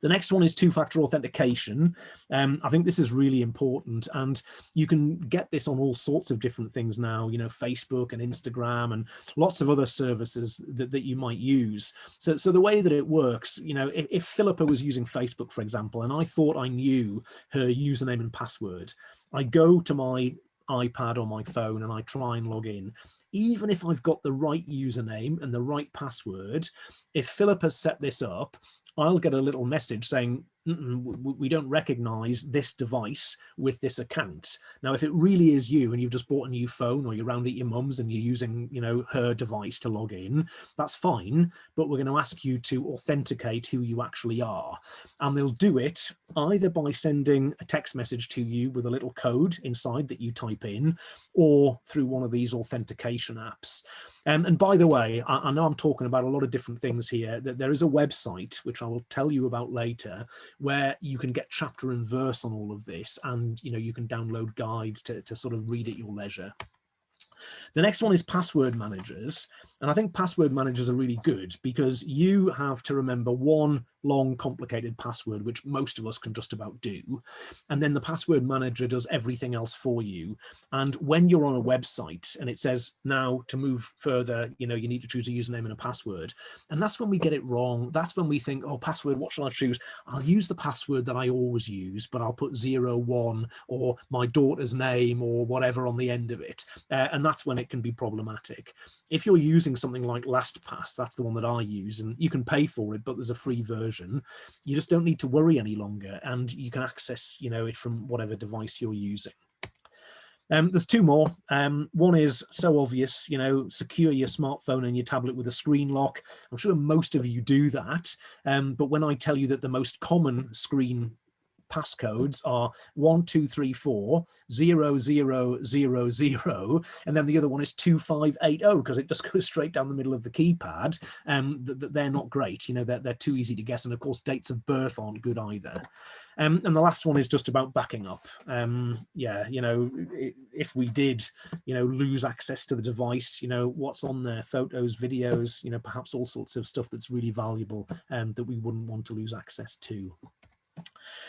The next one is two-factor authentication. I think this is really important, and you can get this on all sorts of different things now, you know, Facebook and Instagram and lots of other services that you might use. So the way that it works, you know, if Philippa was using Facebook, for example, and I thought I knew her username and password, I go to my iPad or my phone and I try and log in. Even if I've got the right username and the right password, if Philippa's set this up, I'll get a little message saying, we don't recognize this device with this account. Now, if it really is you and you've just bought a new phone, or you're round at your mum's and you're using, you know, her device to log in, that's fine, but we're going to ask you to authenticate who you actually are. And they'll do it either by sending a text message to you with a little code inside that you type in, or through one of these authentication apps. And by the way, I know I'm talking about a lot of different things here. That there is a website, which I will tell you about later, where you can get chapter and verse on all of this, and, you know, you can download guides to sort of read at your leisure. The next one is password managers. And I think password managers are really good because you have to remember one long, complicated password, which most of us can just about do. And then the password manager does everything else for you. And when you're on a website and it says, now to move further, you know, you need to choose a username and a password. And that's when we get it wrong. That's when we think, oh, password, what shall I choose? I'll use the password that I always use, but I'll put 01 or my daughter's name or whatever on the end of it. And that's when it can be problematic. If you're using something like LastPass, that's the one that I use, and you can pay for it, but there's a free version. You just don't need to worry any longer, and you can access, you know, it from whatever device you're using. There's two more. One is so obvious, you know, secure your smartphone and your tablet with a screen lock. I'm sure most of you do that, but when I tell you that the most common screen passcodes are 1234 0000, and then the other one is 2580, because it just goes straight down the middle of the keypad. They're not great, you know, they're too easy to guess, and of course dates of birth aren't good either. And the last one is just about backing up. Yeah, you know, if we did, you know, lose access to the device, you know, what's on there, photos, videos, you know, perhaps all sorts of stuff that's really valuable, that we wouldn't want to lose access to.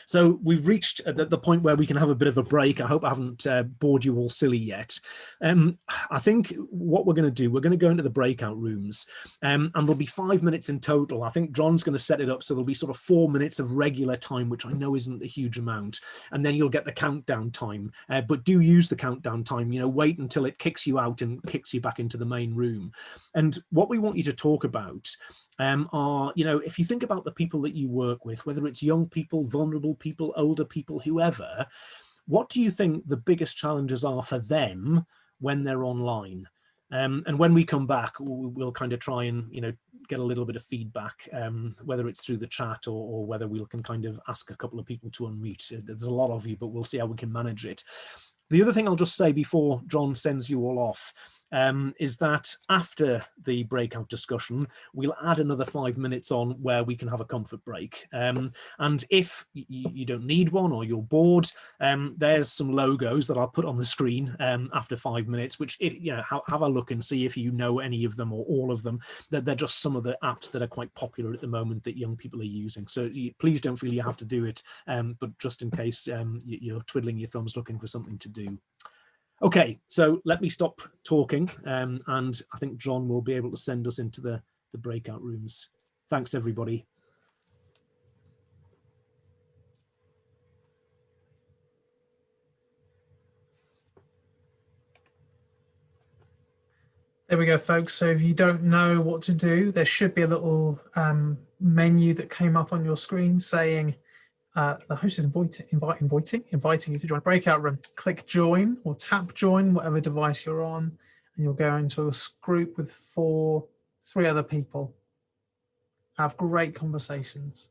So we've reached the point where we can have a bit of a break. I hope I haven't bored you all silly yet. I think what we're going to do, we're going to go into the breakout rooms, and there'll be 5 minutes in total. I think John's going to set it up so there'll be sort of 4 minutes of regular time, which I know isn't a huge amount, and then you'll get the countdown time. But do use the countdown time, you know, wait until it kicks you out and kicks you back into the main room. And what we want you to talk about are, you know, if you think about the people that you work with, whether it's young people, vulnerable people, older people, whoever, what do you think the biggest challenges are for them when they're online? And when we come back, we'll kind of try and, you know, get a little bit of feedback, whether it's through the chat or whether we can kind of ask a couple of people to unmute. There's a lot of you, but we'll see how we can manage it. The other thing I'll just say before John sends you all off is that after the breakout discussion, we'll add another 5 minutes on where we can have a comfort break. And if you don't need one or you're bored, there's some logos that I'll put on the screen after 5 minutes, which, you know, have a look and see if you know any of them or all of them. That they're just some of the apps that are quite popular at the moment that young people are using. So please don't feel you have to do it, but just in case you're twiddling your thumbs looking for something to do. Okay, so let me stop talking, and I think John will be able to send us into the breakout rooms. Thanks, everybody. There we go, folks. So if you don't know what to do, there should be a little menu that came up on your screen saying, the host is inviting you to join a breakout room. Click join or tap join, whatever device you're on, and you'll go into a group with 3 other people. Have great conversations.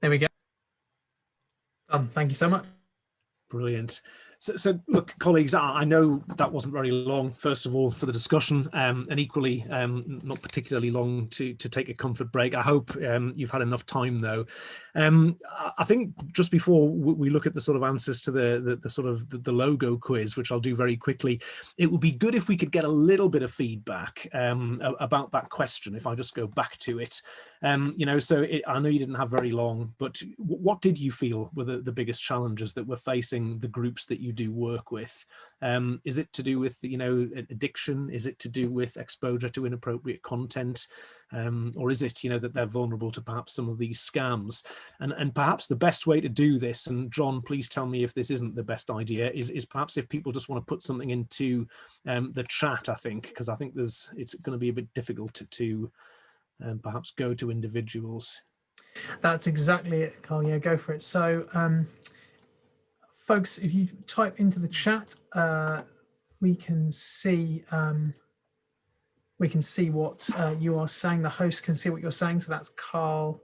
There we go. Done. Thank you so much. Brilliant. So look, colleagues, I know that wasn't very long, first of all, for the discussion, and equally not particularly long to take a comfort break. I hope you've had enough time, though. I think just before we look at the sort of answers to the logo quiz, which I'll do very quickly, it would be good if we could get a little bit of feedback about that question, if I just go back to it. You know, so I know you didn't have very long, but what did you feel were the biggest challenges that were facing the groups that you do work with? Is it to do with, you know, addiction? Is it to do with exposure to inappropriate content? Or is it, you know, that they're vulnerable to perhaps some of these scams? And perhaps the best way to do this, and John, please tell me if this isn't the best idea, is perhaps if people just want to put something into the chat, I think, because I think it's going to be a bit difficult to perhaps go to individuals. That's exactly it, Karl. Yeah, go for it. So, folks, if you type into the chat, we can see what you are saying. The host can see what you're saying. So that's Karl,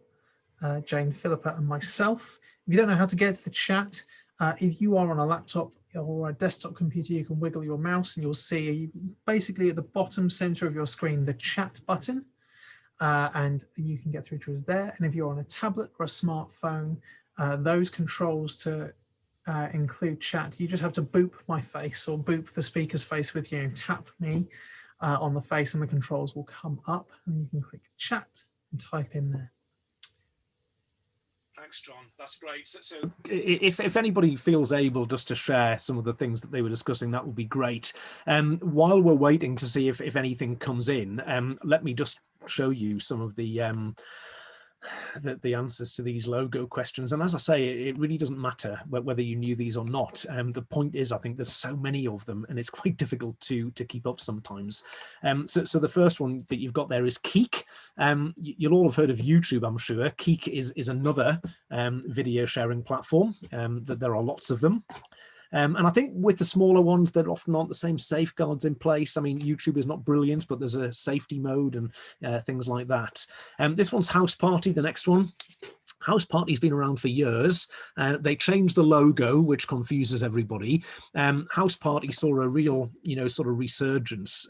Jane, Philippa, and myself. If you don't know how to get to the chat, if you are on a laptop or a desktop computer, you can wiggle your mouse and you'll see basically at the bottom center of your screen the chat button, and you can get through to us there. And if you're on a tablet or a smartphone, those controls to include chat, you just have to boop my face or boop the speaker's face with you and tap me on the face, and the controls will come up and you can click chat and type in there. Thanks, John. That's great. So if anybody feels able just to share some of the things that they were discussing, that would be great. While we're waiting to see if anything comes in, let me just show you some of the answers to these logo questions. And as I say, it really doesn't matter whether you knew these or not. The point is, I think there's so many of them and it's quite difficult to keep up sometimes. So the first one that you've got there is Keek. You'll all have heard of YouTube, I'm sure. Keek is another video sharing platform. That there are lots of them. And I think with the smaller ones, there often aren't the same safeguards in place. I mean, YouTube is not brilliant, but there's a safety mode and things like that. This one's House Party, the next one. House Party's been around for years. They changed the logo, which confuses everybody. House Party saw a real, sort of resurgence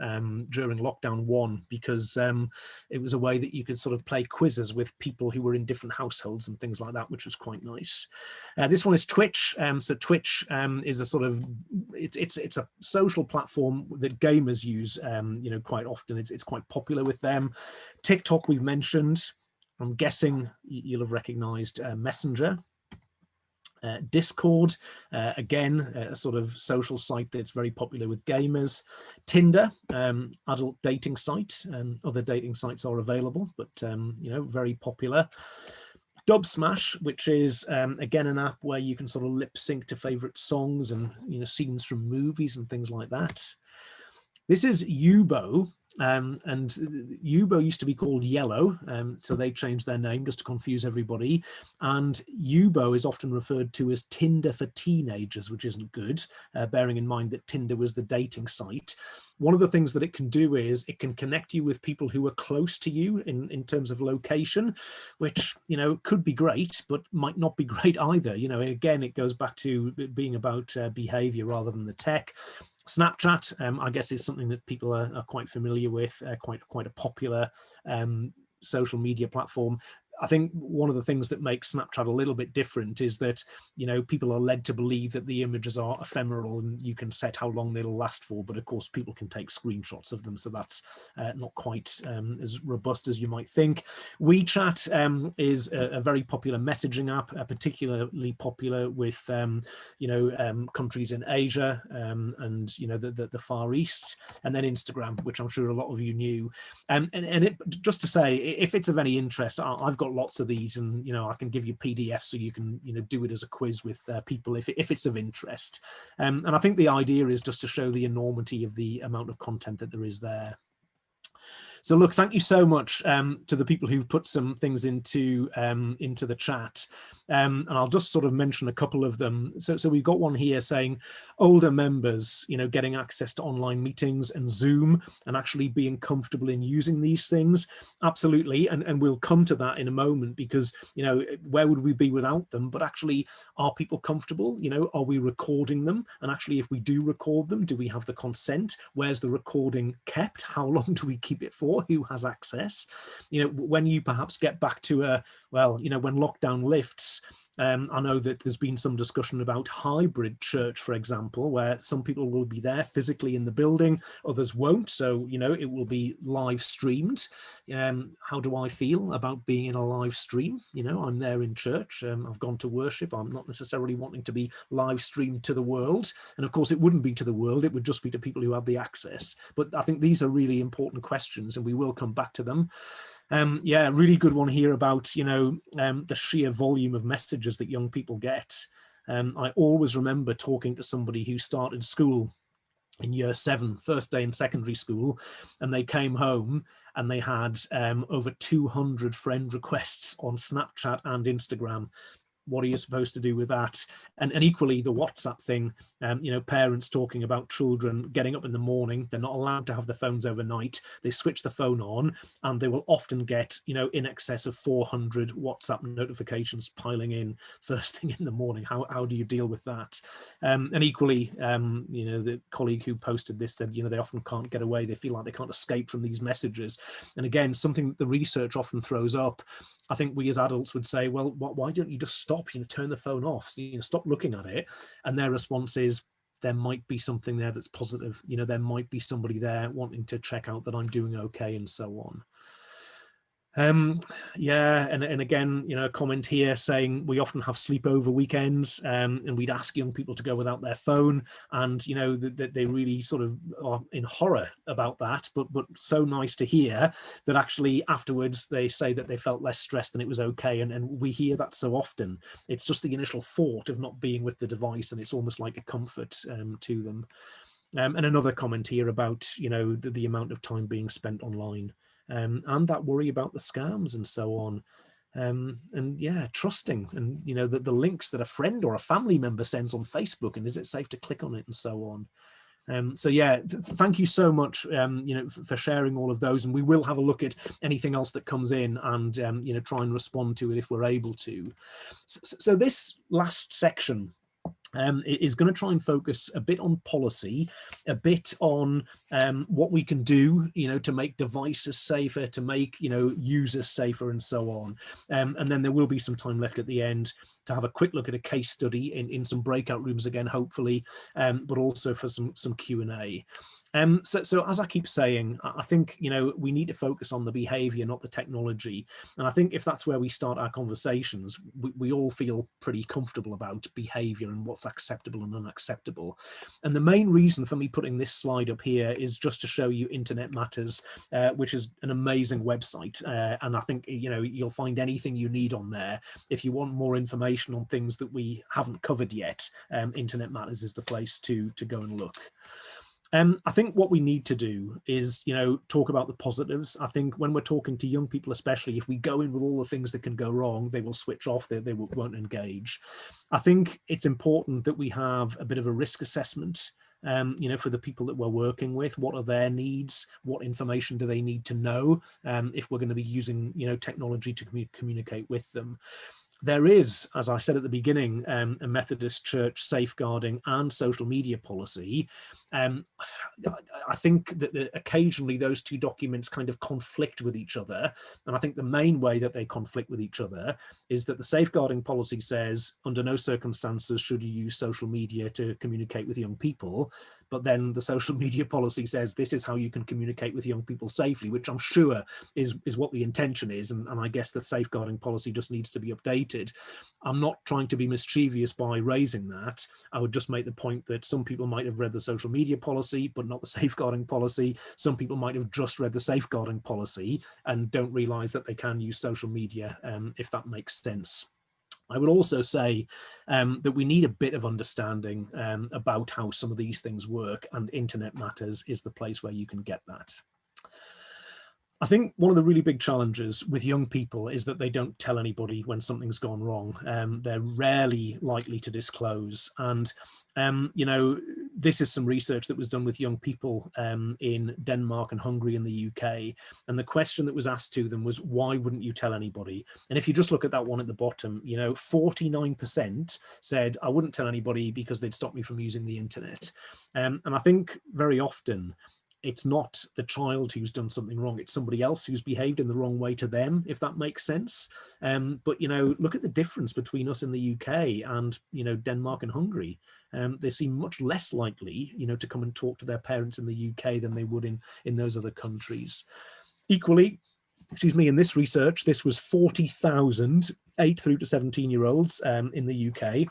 during lockdown 1 because it was a way that you could sort of play quizzes with people who were in different households and things like that, which was quite nice. This one is Twitch. So Twitch is a sort of it's a social platform that gamers use, quite often. It's quite popular with them. TikTok we've mentioned. I'm guessing you'll have recognized Messenger. Discord, again, a sort of social site that's very popular with gamers. Tinder, adult dating site. Other dating sites are available, but you know, very popular. Dubsmash, which is again an app where you can sort of lip sync to favorite songs and, you know, scenes from movies and things like that. This is Yubo. And Yubo used to be called Yellow, so they changed their name just to confuse everybody. And Yubo is often referred to as Tinder for teenagers, which isn't good, bearing in mind that Tinder was the dating site. One of the things that it can do is it can connect you with people who are close to you in terms of location, which, you know, could be great, but might not be great either. You know, again, it goes back to being about behavior rather than the tech. Snapchat, I guess, is something that people are quite familiar with, quite a popular social media platform. I think one of the things that makes Snapchat a little bit different is that, you know, people are led to believe that the images are ephemeral and you can set how long they'll last for, but of course people can take screenshots of them, so that's not quite as robust as you might think. WeChat is a very popular messaging app, particularly popular with you know, countries in Asia and, you know, the Far East, and then Instagram, which I'm sure a lot of you knew. And it, just to say, if it's of any interest, I've got lots of these, and, you know, I can give you PDFs so you can, you know, do it as a quiz with people if it's of interest. And I think the idea is just to show the enormity of the amount of content that there is there. So look, thank you so much to the people who've put some things into the chat. And I'll just sort of mention a couple of them. So we've got one here saying older members, you know, getting access to online meetings and Zoom and actually being comfortable in using these things. Absolutely. And we'll come to that in a moment, because, you know, where would we be without them? But actually, are people comfortable? You know, are we recording them? And actually, if we do record them, do we have the consent? Where's the recording kept? How long do we keep it for? Who has access? You know, when you perhaps get back to well, you know, when lockdown lifts, I know that there's been some discussion about hybrid church, for example, where some people will be there physically in the building, others won't. So, you know, it will be live streamed. How do I feel about being in a live stream? You know, I'm there in church. I've gone to worship. I'm not necessarily wanting to be live streamed to the world. And of course, it wouldn't be to the world. It would just be to people who have the access. But I think these are really important questions, and we will come back to them. Yeah, really good one here about, you know, the sheer volume of messages that young people get. I always remember talking to somebody who started school in year 7, first day in secondary school, and they came home and they had over 200 friend requests on Snapchat and Instagram. What are you supposed to do with that? And equally, the WhatsApp thing, you know, parents talking about children getting up in the morning. They're not allowed to have their phones overnight. They switch the phone on, and they will often get, you know, in excess of 400 WhatsApp notifications piling in first thing in the morning. How do you deal with that? And equally, you know, the colleague who posted this said, you know, they often can't get away. They feel like they can't escape from these messages. And again, something that the research often throws up, I think we as adults would say, well, why don't you just stop, you know, turn the phone off, you know, stop looking at it. And their response is, there might be something there that's positive. You know, there might be somebody there wanting to check out that I'm doing okay, and so on. Yeah, and again, you know, a comment here saying we often have sleepover weekends, and we'd ask young people to go without their phone, and, you know, that they really sort of are in horror about that, but so nice to hear that actually afterwards they say that they felt less stressed and it was okay. And we hear that so often. It's just the initial thought of not being with the device, and it's almost like a comfort to them. And another comment here about, you know, the amount of time being spent online. And that worry about the scams and so on. And yeah, trusting, and, you know, the links that a friend or a family member sends on Facebook, and is it safe to click on it, and so on. So yeah, thank you so much, you know, for sharing all of those, and we will have a look at anything else that comes in, and you know, try and respond to it if we're able to. So this last section is going to try and focus a bit on policy, a bit on what we can do, you know, to make devices safer, to make, you know, users safer, and so on. And then there will be some time left at the end to have a quick look at a case study in some breakout rooms again, hopefully, but also for some Q&A. So as I keep saying, I think, we need to focus on the behavior, not the technology. And I think if that's where we start our conversations, we all feel pretty comfortable about behavior and what's acceptable and unacceptable. And the main reason for me putting this slide up here is just to show you Internet Matters, which is an amazing website. And I think, you'll find anything you need on there. If you want more information on things that we haven't covered yet, Internet Matters is the place to go and look. I think what we need to do is, talk about the positives. I think when we're talking to young people, especially, if we go in with all the things that can go wrong, they will switch off, they won't engage. I think it's important that we have a bit of a risk assessment, for the people that we're working with. What are their needs? What information do they need to know if we're going to be using, technology to communicate with them? There is, as I said at the beginning, a Methodist Church safeguarding and social media policy. I think that occasionally those two documents kind of conflict with each other. And I think the main way that they conflict with each other is that the safeguarding policy says, under no circumstances should you use social media to communicate with young people. But then the social media policy says this is how you can communicate with young people safely, which I'm sure is what the intention is. And I guess the safeguarding policy just needs to be updated. I'm not trying to be mischievous by raising that. I would just make the point that some people might have read the social media policy, but not the safeguarding policy. Some people might have just read the safeguarding policy and don't realize that they can use social media, if that makes sense. I would also say that we need a bit of understanding about how some of these things work, and Internet Matters is the place where you can get that. I think one of the really big challenges with young people is that they don't tell anybody when something's gone wrong. They're rarely likely to disclose. And, this is some research that was done with young people in Denmark and Hungary and the UK. And the question that was asked to them was, why wouldn't you tell anybody? And if you just look at that one at the bottom, 49% said, I wouldn't tell anybody because they'd stop me from using the internet. And I think very often, it's not the child who's done something wrong, it's somebody else who's behaved in the wrong way to them, if that makes sense. But, look at the difference between us in the UK and, Denmark and Hungary. They seem much less likely, to come and talk to their parents in the UK than they would in those other countries. Equally, in this research, this was 40,000 8 through to 17-year-olds in the UK.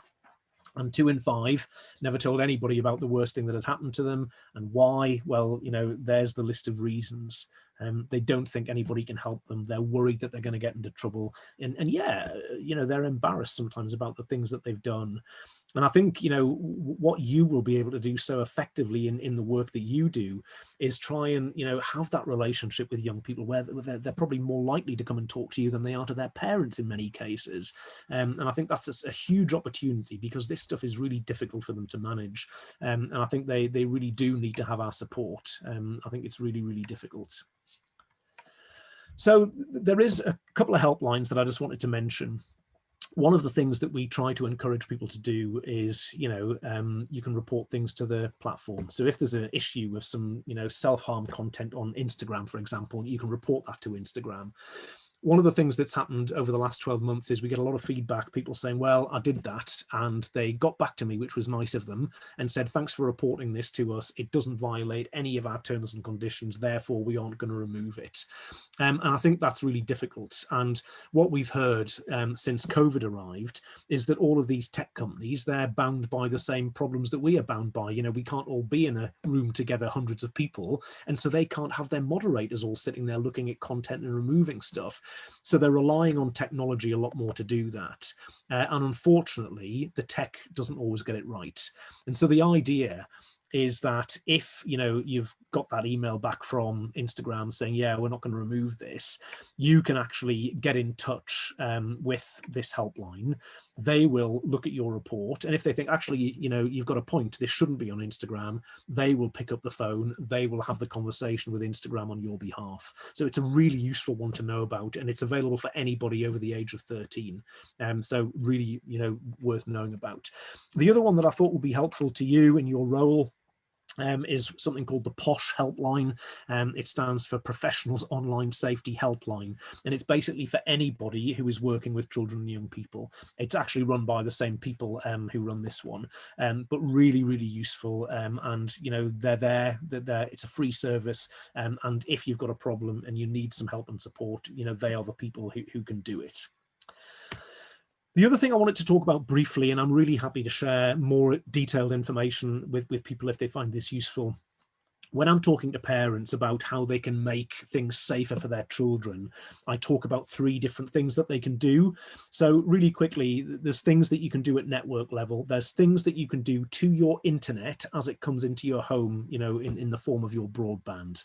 And 2 in 5 never told anybody about the worst thing that had happened to them. And why? Well, there's the list of reasons. They don't think anybody can help them. They're worried that they're going to get into trouble. And yeah, they're embarrassed sometimes about the things that they've done. And I think, what you will be able to do so effectively in the work that you do is try and, have that relationship with young people where they're probably more likely to come and talk to you than they are to their parents in many cases. And I think that's a huge opportunity because this stuff is really difficult for them to manage. And I think they really do need to have our support. I think it's really, really difficult. So there is a couple of helplines that I just wanted to mention. One of the things that we try to encourage people to do is, you can report things to the platform. So if there's an issue with some, self-harm content on Instagram, for example, you can report that to Instagram. One of the things that's happened over the last 12 months is we get a lot of feedback, people saying, well, I did that and they got back to me, which was nice of them, and said, thanks for reporting this to us. It doesn't violate any of our terms and conditions, therefore we aren't going to remove it. And I think that's really difficult. And what we've heard since COVID arrived is that all of these tech companies, they're bound by the same problems that we are bound by. We can't all be in a room together, hundreds of people, and so they can't have their moderators all sitting there looking at content and removing stuff. So they're relying on technology a lot more to do that. And unfortunately, the tech doesn't always get it right. And so the idea is that if you've got that email back from Instagram saying, yeah, we're not going to remove this, you can actually get in touch with this helpline. They will look at your report, and if they think actually you've got a point, this shouldn't be on Instagram, they will pick up the phone, they will have the conversation with Instagram on your behalf. So it's a really useful one to know about, and it's available for anybody over the age of 13. So really worth knowing about. The other one that I thought would be helpful to you in your role is something called the POSH helpline. It stands for Professionals Online Safety Helpline, and it's basically for anybody who is working with children and young people. It's actually run by the same people who run this one, but really, really useful. And you know, they're there. It's a free service, and if you've got a problem and you need some help and support, you know, they are the people who can do it. The other thing I wanted to talk about briefly, and I'm really happy to share more detailed information with people if they find this useful. When I'm talking to parents about how they can make things safer for their children, I talk about 3 different things that they can do. So really quickly, there's things that you can do at network level. There's things that you can do to your internet as it comes into your home, you know, in the form of your broadband.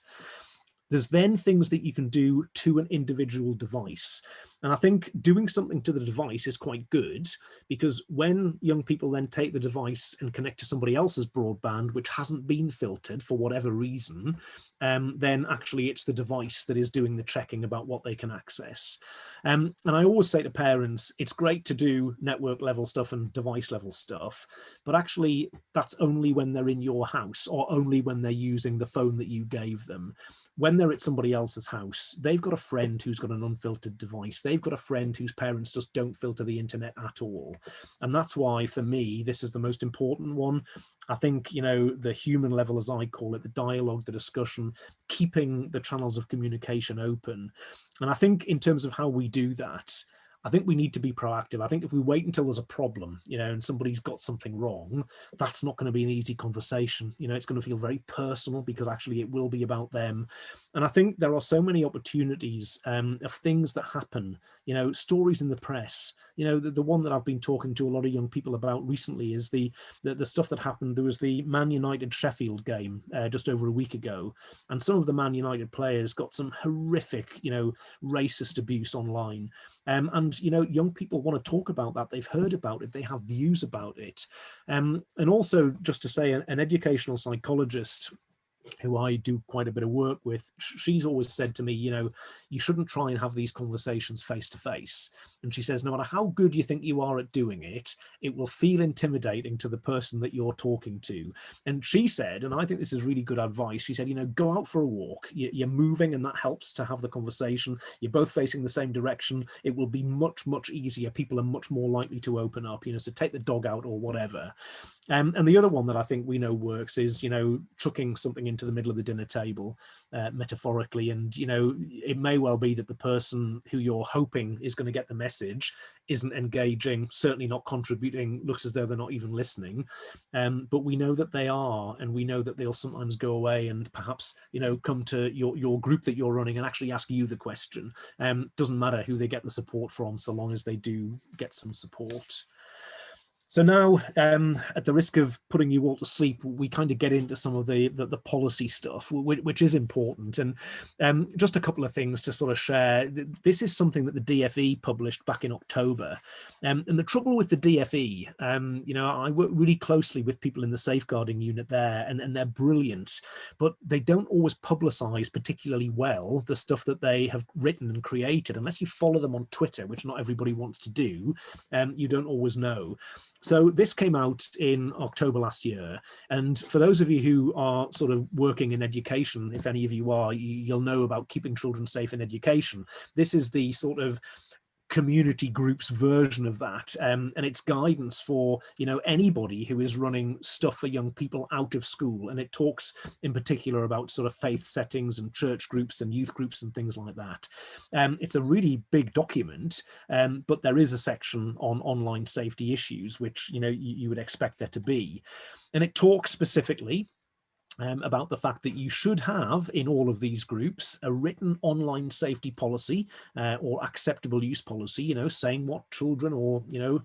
There's then things that you can do to an individual device. And I think doing something to the device is quite good, because when young people then take the device and connect to somebody else's broadband, which hasn't been filtered for whatever reason, then actually it's the device that is doing the checking about what they can access. And I always say to parents, it's great to do network level stuff and device level stuff, but actually that's only when they're in your house, or only when they're using the phone that you gave them. When they're at somebody else's house, they've got a friend who's got an unfiltered device. They've got a friend whose parents just don't filter the internet at all. And that's why, for me, this is the most important one. I think, you know, the human level, as I call it, the dialogue, the discussion, keeping the channels of communication open. And I think in terms of how we do that, I think we need to be proactive. I think if we wait until there's a problem, you know, and somebody's got something wrong, that's not going to be an easy conversation. You know, it's going to feel very personal, because actually it will be about them. And I think there are so many opportunities of things that happen, you know, stories in the press. You know, the one that I've been talking to a lot of young people about recently is the stuff that happened. There was the Man United Sheffield game just over a week ago, and some of the Man United players got some horrific, you know, racist abuse online. And, you know, young people want to talk about that. They've heard about it. They have views about it. And also, just to say, an educational psychologist who I do quite a bit of work with, she's always said to me, you know, you shouldn't try and have these conversations face to face. And she says, no matter how good you think you are at doing it, it will feel intimidating to the person that you're talking to. And she said, and I think this is really good advice, she said, you know, go out for a walk. You're moving, and that helps to have the conversation. You're both facing the same direction. It will be much, much easier. People are much more likely to open up, you know, so take the dog out or whatever. And the other one that I think we know works is, you know, chucking something into the middle of the dinner table, metaphorically. And, you know, it may well be that the person who you're hoping is going to get the message isn't engaging, certainly not contributing, looks as though they're not even listening. But we know that they are, and we know that they'll sometimes go away and perhaps, you know, come to your group that you're running and actually ask you the question. Doesn't matter who they get the support from, so long as they do get some support. So now, at the risk of putting you all to sleep, we kind of get into some of the policy stuff, which is important. And just a couple of things to sort of share. This is something that the DFE published back in October. And the trouble with the DFE, you know, I work really closely with people in the safeguarding unit there, and they're brilliant, but they don't always publicize particularly well the stuff that they have written and created. Unless you follow them on Twitter, which not everybody wants to do, you don't always know. So this came out in October last year. And for those of you who are sort of working in education, if any of you are, you'll know about keeping children safe in education. This is the sort of community groups version of that, and it's guidance for, you know, anybody who is running stuff for young people out of school. And it talks in particular about sort of faith settings and church groups and youth groups and things like that. It's a really big document, but there is a section on online safety issues, which, you know, you would expect there to be. And it talks specifically about the fact that you should have in all of these groups a written online safety policy or acceptable use policy, you know, saying what children or, you know,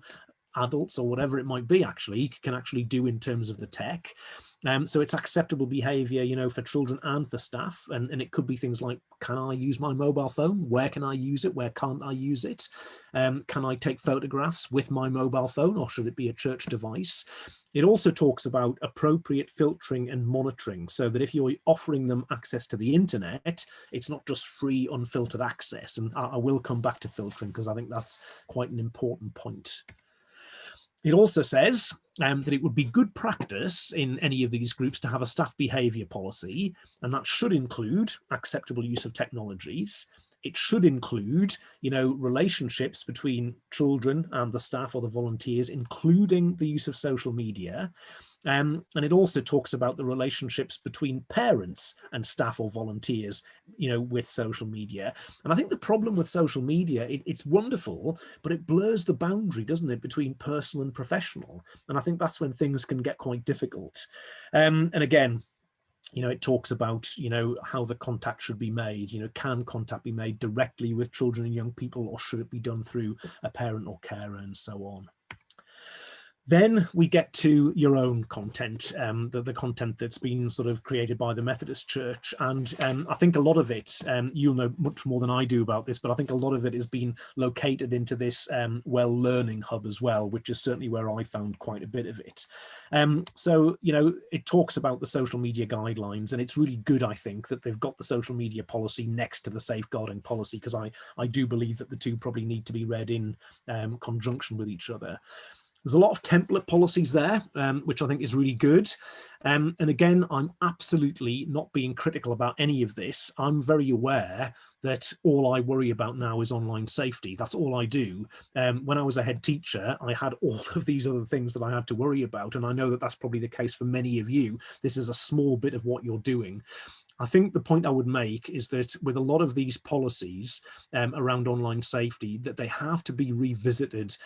adults or whatever it might be actually can actually do in terms of the tech. So it's acceptable behavior, you know, for children and for staff. And it could be things like, can I use my mobile phone? Where can I use it? Where can't I use it? Can I take photographs with my mobile phone, or should it be a church device? It also talks about appropriate filtering and monitoring, so that if you're offering them access to the internet, it's not just free, unfiltered access. And I will come back to filtering, because I think that's quite an important point. It also says that it would be good practice in any of these groups to have a staff behaviour policy, and that should include acceptable use of technologies. It should include, relationships between children and the staff or the volunteers, including the use of social media. And it also talks about the relationships between parents and staff or volunteers, with social media. And I think the problem with social media, it's wonderful, but it blurs the boundary, doesn't it, between personal and professional. And I think that's when things can get quite difficult. And again, it talks about, how the contact should be made. Can contact be made directly with children and young people, or should it be done through a parent or carer, and so on. Then we get to your own content, the content that's been sort of created by the Methodist Church. And I think a lot of it, you'll know much more than I do about this, but I think a lot of it has been located into this Well Learning Hub as well, which is certainly where I found quite a bit of it. So, it talks about the social media guidelines, and it's really good, I think, that they've got the social media policy next to the safeguarding policy, because I do believe that the two probably need to be read in conjunction with each other. There's a lot of template policies there, which I think is really good. And again, I'm absolutely not being critical about any of this. I'm very aware that all I worry about now is online safety. That's all I do. When I was a head teacher, I had all of these other things that I had to worry about. And I know that that's probably the case for many of you. This is a small bit of what you're doing. I think the point I would make is that with a lot of these policies around online safety, that they have to be revisited,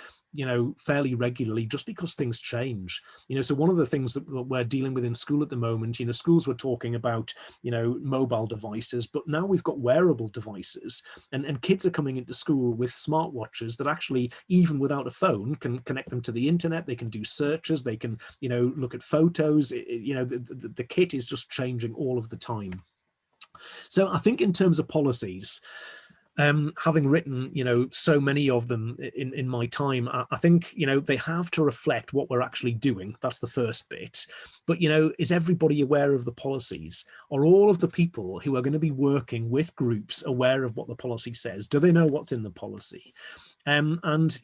fairly regularly, just because things change. So one of the things that we're dealing with in school at the moment, schools were talking about, mobile devices, but now we've got wearable devices, and kids are coming into school with smartwatches that actually, even without a phone, can connect them to the internet. They can do searches, they can, look at photos. The kit is just changing all of the time. So I think in terms of policies, having written, so many of them in my time, I think, they have to reflect what we're actually doing. That's the first bit. But, is everybody aware of the policies? Are all of the people who are going to be working with groups aware of what the policy says? Do they know what's in the policy? And,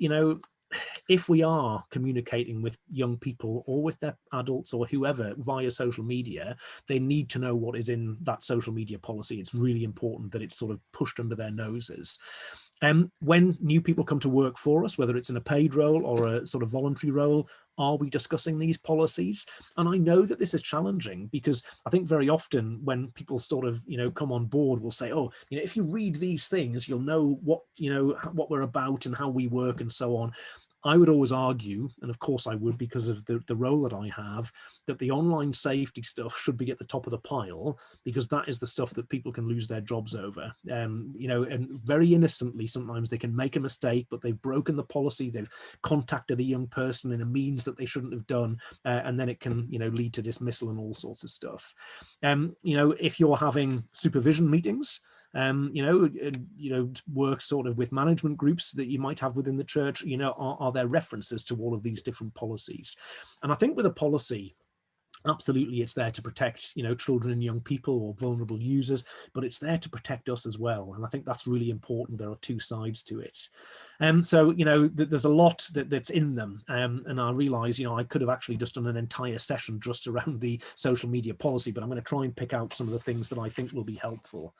if we are communicating with young people or with their adults or whoever via social media, they need to know what is in that social media policy. It's really important that it's sort of pushed under their noses. When new people come to work for us, whether it's in a paid role or a sort of voluntary role, are we discussing these policies? And I know that this is challenging, because I think very often when people sort of, come on board, we'll say, oh, if you read these things, you'll know what, what we're about and how we work and so on. I would always argue, and of course I would because of the role that I have, that the online safety stuff should be at the top of the pile, because that is the stuff that people can lose their jobs over. And very innocently, sometimes they can make a mistake, but they've broken the policy, they've contacted a young person in a means that they shouldn't have done, and then it can, lead to dismissal and all sorts of stuff. If you're having supervision meetings, work sort of with management groups that you might have within the church, are there references to all of these different policies? And I think with a policy, absolutely, it's there to protect, children and young people or vulnerable users, but it's there to protect us as well. And I think that's really important. There are two sides to it. So, there's a lot that's in them. And I realize, I could have actually just done an entire session just around the social media policy, but I'm going to try and pick out some of the things that I think will be helpful.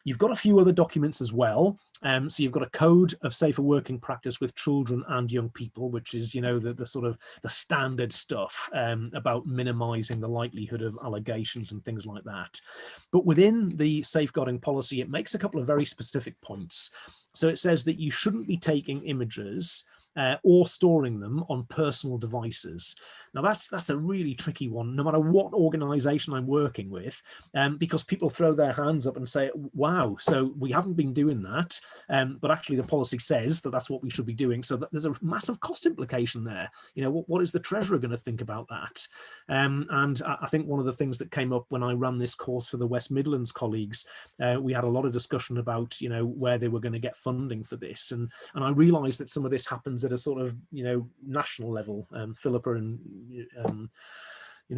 You've got a few other documents as well. So you've got a code of safer working practice with children and young people, which is, the sort of the standard stuff about minimizing the likelihood of allegations and things like that. But within the safeguarding policy, it makes a couple of very specific points. So it says that you shouldn't be taking images or storing them on personal devices. Now that's a really tricky one, no matter what organization I'm working with, because people throw their hands up and say, wow, so we haven't been doing that, but actually the policy says that that's what we should be doing. So there's a massive cost implication there. What is the treasurer going to think about that? And I think one of the things that came up when I ran this course for the West Midlands colleagues, we had a lot of discussion about, where they were going to get funding for this. And I realized that some of this happens at a sort of, national level. Philippa and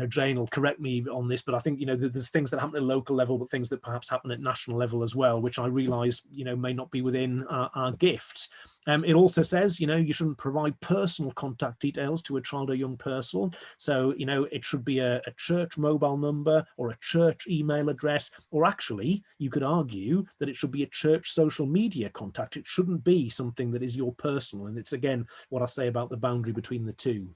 Jane will correct me on this, but I think, there's things that happen at a local level, but things that perhaps happen at national level as well, which I realise, may not be within our gift. It also says, you shouldn't provide personal contact details to a child or young person. So, it should be a church mobile number or a church email address, or actually you could argue that it should be a church social media contact. It shouldn't be something that is your personal. And it's, again, what I say about the boundary between the two.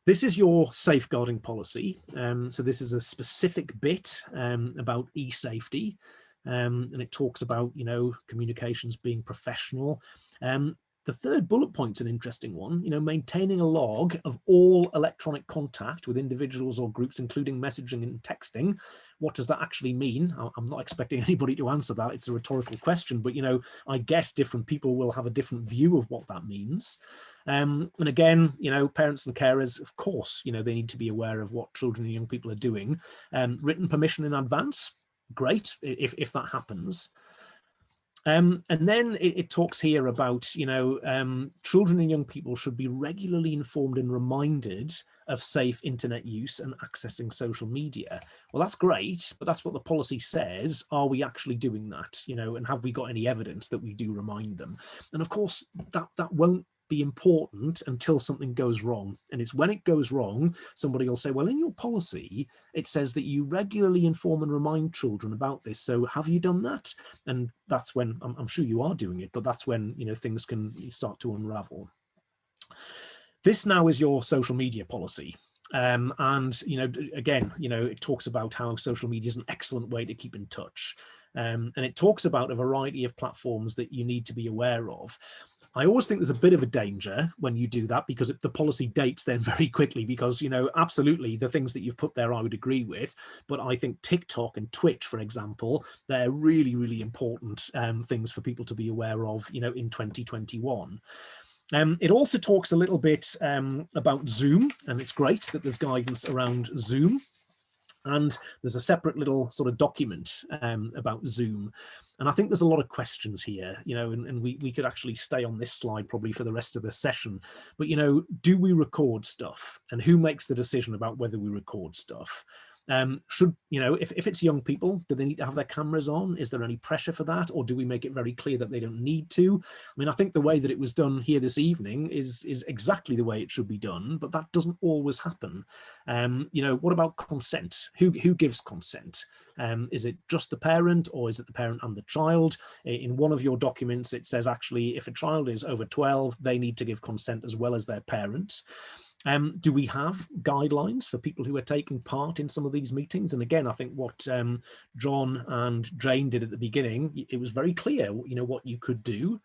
This is your safeguarding policy. So this is a specific bit about e-safety. And it talks about, communications being professional. The third bullet point's an interesting one, maintaining a log of all electronic contact with individuals or groups, including messaging and texting. What does that actually mean? I'm not expecting anybody to answer that. It's a rhetorical question, but, I guess different people will have a different view of what that means. And again, parents and carers, of course, they need to be aware of what children and young people are doing. Written permission in advance, great, if that happens. And then it talks here about, children and young people should be regularly informed and reminded of safe internet use and accessing social media. Well, that's great, but that's what the policy says. Are we actually doing that? And have we got any evidence that we do remind them? And of course, that won't be important until something goes wrong. And it's when it goes wrong, somebody will say, well, in your policy, it says that you regularly inform and remind children about this. So have you done that? And that's when, I'm sure you are doing it, but that's when, things can start to unravel. This now is your social media policy. And, again, it talks about how social media is an excellent way to keep in touch. And it talks about a variety of platforms that you need to be aware of. I always think there's a bit of a danger when you do that, because the policy dates then very quickly, because, absolutely the things that you've put there I would agree with, but I think TikTok and Twitch, for example, they're really, really important things for people to be aware of, in 2021. It also talks a little bit about Zoom, and it's great that there's guidance around Zoom. And there's a separate little sort of document about Zoom. And I think there's a lot of questions here, and we could actually stay on this slide probably for the rest of the session. But, do we record stuff? And who makes the decision about whether we record stuff? Should, if it's young people, do they need to have their cameras on? Is there any pressure for that? Or do we make it very clear that they don't need to? I mean, I think the way that it was done here this evening is exactly the way it should be done, but that doesn't always happen. What about consent? Who gives consent? Is it just the parent, or is it the parent and the child? In one of your documents, it says actually if a child is over 12, they need to give consent as well as their parents. Do we have guidelines for people who are taking part in some of these meetings? And again, I think what John and Jane did at the beginning, it was very clear, what you could do.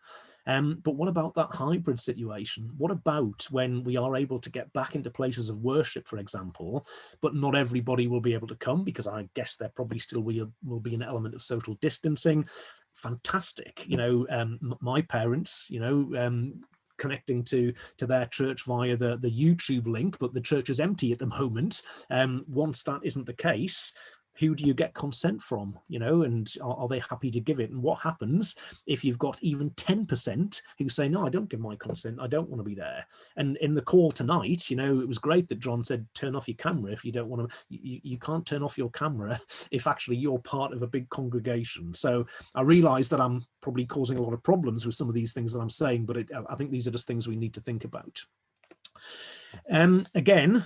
But what about that hybrid situation? What about when we are able to get back into places of worship, for example, but not everybody will be able to come, because I guess there probably still will be an element of social distancing. Fantastic. My parents, connecting to their church via the YouTube link, but the church is empty at the moment. Once that isn't the case, who do you get consent from, and are they happy to give it? And what happens if you've got even 10% who say, no, I don't give my consent, I don't want to be there? And in the call tonight, it was great that John said, turn off your camera if you don't want to. You can't turn off your camera if actually you're part of a big congregation. So I realize that I'm probably causing a lot of problems with some of these things that I'm saying, but I think these are just things we need to think about. Again,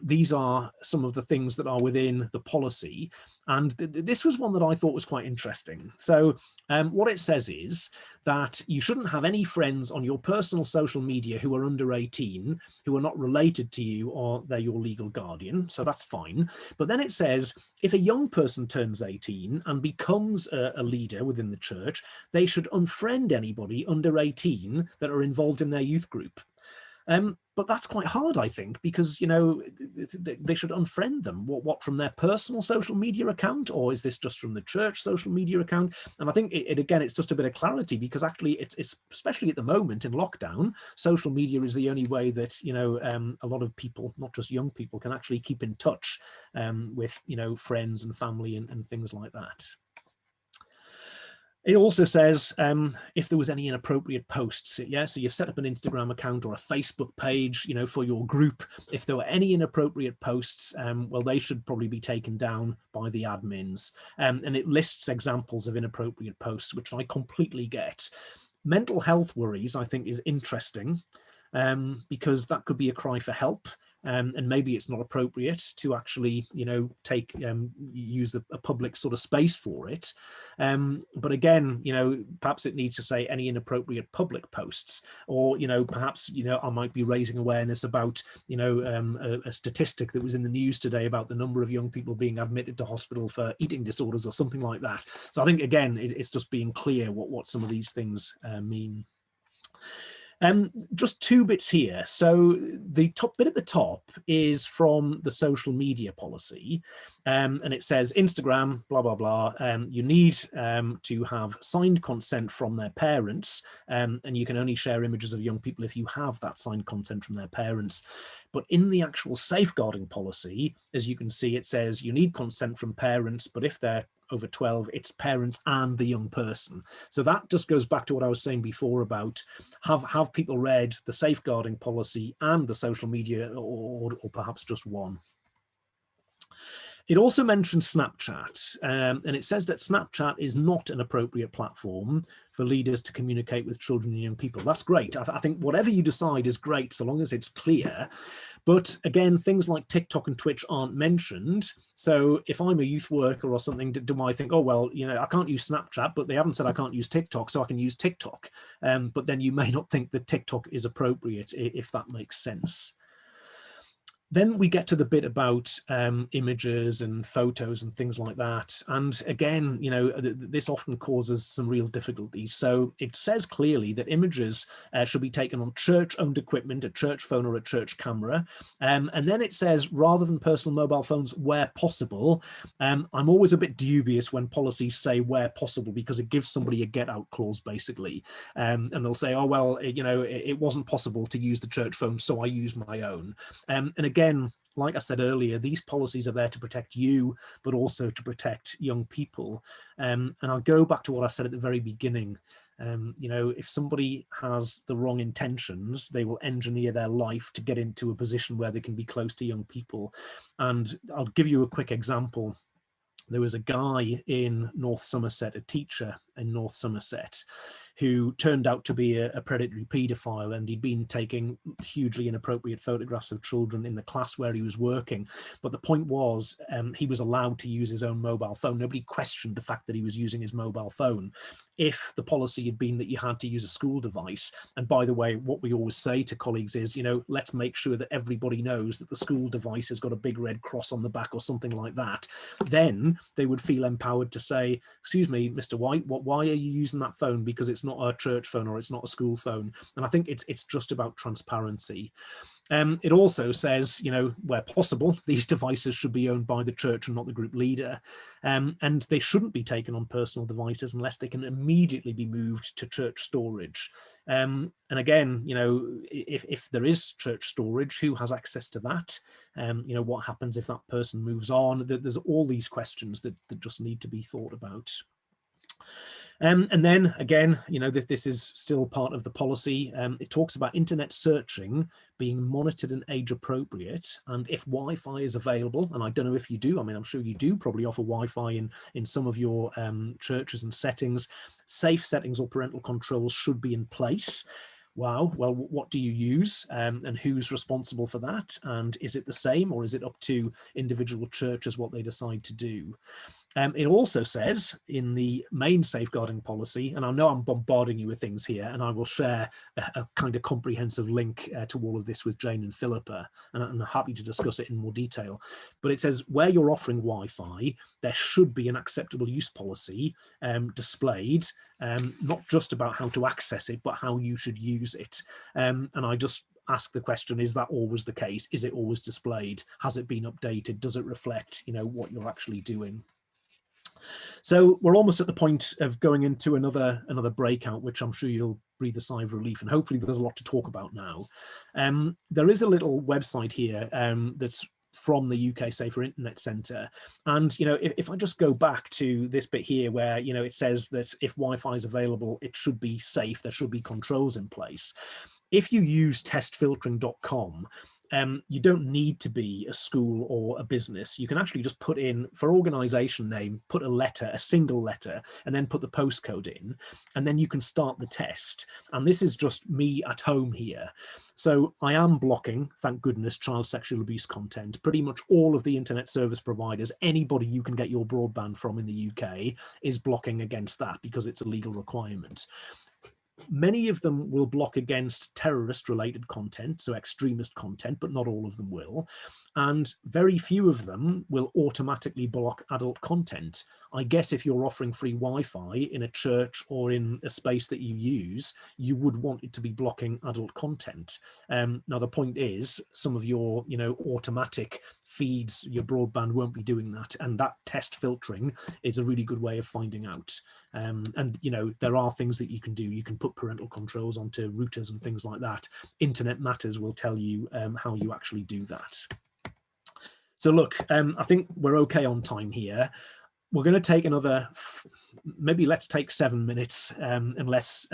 these are some of the things that are within the policy, and this was one that I thought was quite interesting. So what it says is that you shouldn't have any friends on your personal social media who are under 18, who are not related to you, or they're your legal guardian, so that's fine. But then it says if a young person turns 18 and becomes a leader within the church, they should unfriend anybody under 18 that are involved in their youth group. But that's quite hard, I think, because, they should unfriend them. What from their personal social media account, or is this just from the church social media account? And I think again, it's just a bit of clarity, because actually it's especially at the moment in lockdown, social media is the only way that, a lot of people, not just young people, can actually keep in touch with, friends and family and things like that. It also says if there was any inappropriate posts, yeah, so you've set up an Instagram account or a Facebook page, you know, for your group. If there were any inappropriate posts, well, they should probably be taken down by the admins. And it lists examples of inappropriate posts, which I completely get. Mental health worries, I think, is interesting because that could be a cry for help. And maybe it's not appropriate to actually, you know, use a public sort of space for it. But again, you know, perhaps it needs to say any inappropriate public posts, or, you know, perhaps, you know, I might be raising awareness about, you know, a statistic that was in the news today about the number of young people being admitted to hospital for eating disorders or something like that. So I think, again, it's just being clear what some of these things mean. Just two bits here. So the top bit at the top is from the social media policy, and it says Instagram, blah, blah, blah. You need to have signed consent from their parents, and you can only share images of young people if you have that signed consent from their parents. But in the actual safeguarding policy, as you can see, it says you need consent from parents, but if they're over 12, it's parents and the young person. So that just goes back to what I was saying before about have people read the safeguarding policy and the social media, or perhaps just one. It also mentions Snapchat, and it says that Snapchat is not an appropriate platform for leaders to communicate with children and young people. That's great. I think whatever you decide is great, so long as it's clear. But again, things like TikTok and Twitch aren't mentioned. So if I'm a youth worker or something, do I think, oh, well, you know, I can't use Snapchat, but they haven't said I can't use TikTok, so I can use TikTok. But then you may not think that TikTok is appropriate, if that makes sense. Then we get to the bit about images and photos and things like that. And again, you know, this often causes some real difficulties. So it says clearly that images should be taken on church-owned equipment, a church phone or a church camera. And then it says, rather than personal mobile phones, where possible. I'm always a bit dubious when policies say where possible, because it gives somebody a get-out clause, basically. And they'll say, oh, well, you know, it wasn't possible to use the church phone, so I use my own. And again, like I said earlier, these policies are there to protect you, but also to protect young people. And I'll go back to what I said at the very beginning. You know, if somebody has the wrong intentions, they will engineer their life to get into a position where they can be close to young people. And I'll give you a quick example. There was a guy in North Somerset, a teacher in North Somerset, who turned out to be a predatory paedophile, and he'd been taking hugely inappropriate photographs of children in the class where he was working. But the point was, he was allowed to use his own mobile phone. Nobody questioned the fact that he was using his mobile phone. If the policy had been that you had to use a school device, and by the way, what we always say to colleagues is, you know, let's make sure that everybody knows that the school device has got a big red cross on the back or something like that, then they would feel empowered to say, excuse me, Mr. White, why are you using that phone? Because it's not a church phone or it's not a school phone. And I think it's just about transparency. It also says, you know, where possible, these devices should be owned by the church and not the group leader. And they shouldn't be taken on personal devices unless they can immediately be moved to church storage. And again, you know, if there is church storage, who has access to that? You know, what happens if that person moves on? There's all these questions that just need to be thought about. And then again, you know, this is still part of the policy. It talks about internet searching being monitored and age appropriate. And if Wi-Fi is available, and I don't know if you do, I mean, I'm sure you do probably offer Wi-Fi in some of your churches and settings, safe settings or parental controls should be in place. Wow, well, what do you use and who's responsible for that? And is it the same, or is it up to individual churches what they decide to do? It also says in the main safeguarding policy, and I know I'm bombarding you with things here, and I will share a kind of comprehensive link to all of this with Jane and Philippa, and I'm happy to discuss it in more detail. But it says where you're offering Wi-Fi, there should be an acceptable use policy displayed, not just about how to access it, but how you should use it. And I just ask the question, is that always the case? Is it always displayed? Has it been updated? Does it reflect, you know, what you're actually doing? So we're almost at the point of going into another breakout, which I'm sure you'll breathe a sigh of relief, and hopefully there's a lot to talk about now. There is a little website here that's from the UK Safer Internet Centre. And, you know, if I just go back to this bit here where, you know, it says that if Wi-Fi is available, it should be safe, there should be controls in place. If you use testfiltering.com, you don't need to be a school or a business. You can actually just put in, for organization name, put a letter, a single letter, and then put the postcode in, and then you can start the test. And this is just me at home here. So I am blocking, thank goodness, child sexual abuse content. Pretty much all of the internet service providers, anybody you can get your broadband from in the UK, is blocking against that because it's a legal requirement. Many of them will block against terrorist-related content, so extremist content, but not all of them will. And very few of them will automatically block adult content. I guess if you're offering free Wi-Fi in a church or in a space that you use, you would want it to be blocking adult content. Now, the point is, some of your, you know, automatic feeds, your broadband won't be doing that. And that test filtering is a really good way of finding out. And, you know, there are things that you can do. You can put parental controls onto routers and things like that. Internet Matters will tell you how you actually do that. So look, I think we're okay on time here. We're going to take another, maybe let's take 7 minutes, unless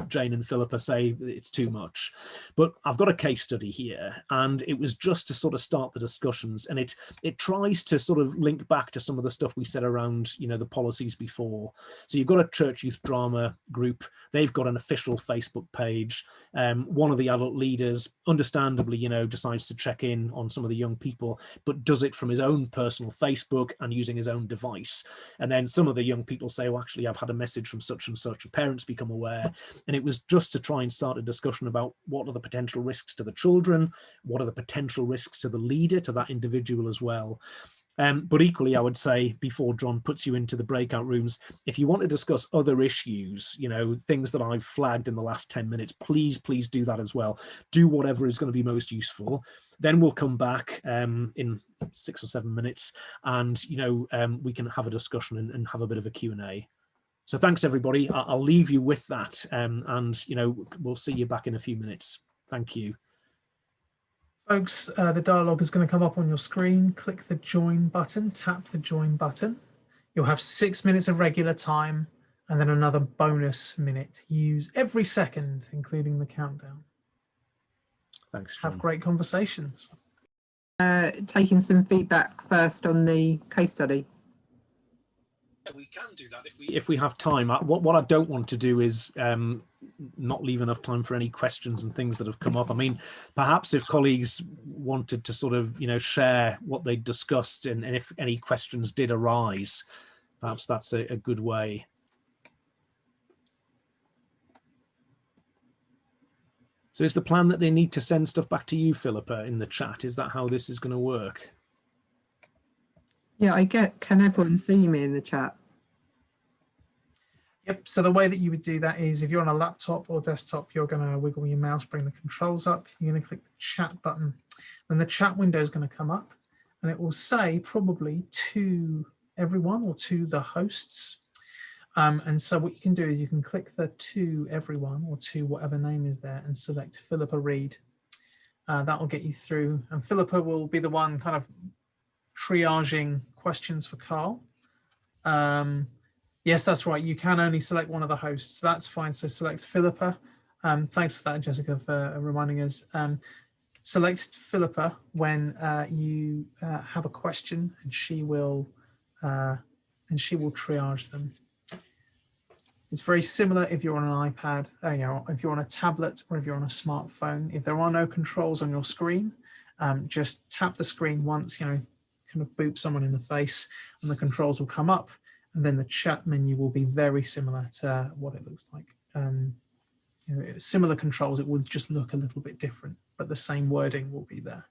Jane and Philippa say it's too much. But I've got a case study here, and it was just to sort of start the discussions, and it tries to sort of link back to some of the stuff we said around, you know, the policies before. So you've got a church youth drama group. They've got an official Facebook page. One of the adult leaders, understandably, you know, decides to check in on some of the young people, but does it from his own personal Facebook and using his own device. And then some of the young people say, well, actually, I've had a message from such and such, parents become aware. And it was just to try and start a discussion about what are the potential risks to the children, what are the potential risks to the leader, to that individual as well. But equally, I would say, before John puts you into the breakout rooms, if you want to discuss other issues, you know, things that I've flagged in the last 10 minutes, please do that as well. Do whatever is going to be most useful. Then we'll come back in 6 or 7 minutes, and, you know, we can have a discussion and have a bit of a Q&A. So thanks, everybody. I'll leave you with that. And, you know, we'll see you back in a few minutes. Thank you. Folks, the dialogue is going to come up on your screen. Click the join button, tap the join button. You'll have 6 minutes of regular time and then another bonus minute. Use every second, including the countdown. Thanks, John. Have great conversations. Taking some feedback first on the case study. Yeah, we can do that if we have time. What I don't want to do is not leave enough time for any questions and things that have come up. I mean, perhaps if colleagues wanted to sort of, you know, share what they discussed, and if any questions did arise, perhaps that's a good way. So is the plan that they need to send stuff back to you, Philippa, in the chat? Is that how this is going to work? Yeah, can everyone see me in the chat? Yep, so the way that you would do that is if you're on a laptop or desktop, you're going to wiggle your mouse, bring the controls up, you're going to click the chat button, then the chat window is going to come up, and it will say probably to everyone or to the hosts. And so what you can do is you can click the to everyone or to whatever name is there and select Philippa Reed. That will get you through, and Philippa will be the one kind of triaging questions for Karl. Yes, that's right. You can only select one of the hosts. That's fine. So select Philippa. Thanks for that, Jessica, for reminding us. Select Philippa when you have a question, and she will triage them. It's very similar if you're on an iPad, if you're on a tablet, or if you're on a smartphone. If there are no controls on your screen, just tap the screen once, you know, kind of boop someone in the face, and the controls will come up, and then the chat menu will be very similar to what it looks like. You know, similar controls, it will just look a little bit different, but the same wording will be there.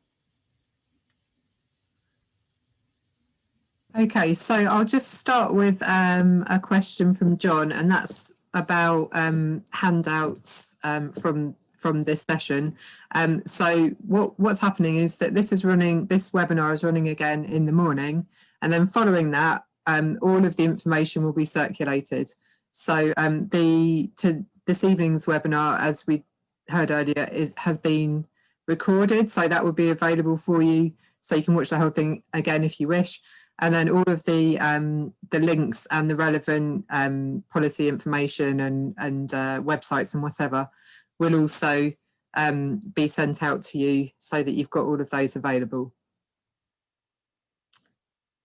Okay, so I'll just start with a question from John, and that's about handouts from this session. So what's happening is that this webinar is running again in the morning, and then following that, all of the information will be circulated. So this evening's webinar, as we heard earlier, has been recorded, so that will be available for you so you can watch the whole thing again if you wish. And then all of the links and the relevant policy information and websites and whatever will also be sent out to you so that you've got all of those available.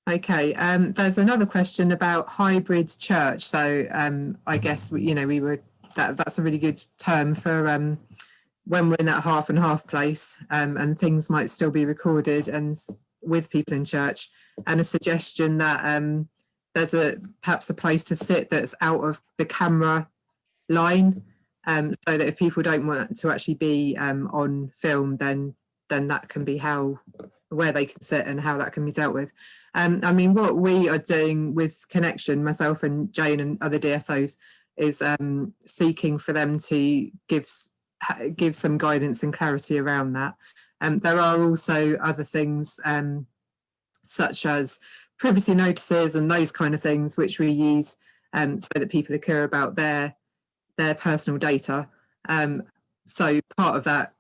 Okay, there's another question about hybrid church. So I guess we were that's a really good term for when we're in that half and half place, and things might still be recorded and with people in church, and a suggestion that there's perhaps a place to sit that's out of the camera line, so that if people don't want to actually be on film, then that can be where they can sit and how that can be dealt with. I mean, what we are doing with Connection, myself and Jane and other DSOs, is seeking for them to give some guidance and clarity around that. There are also other things such as privacy notices and those kind of things, which we use so that people are clear about their personal data. So part of that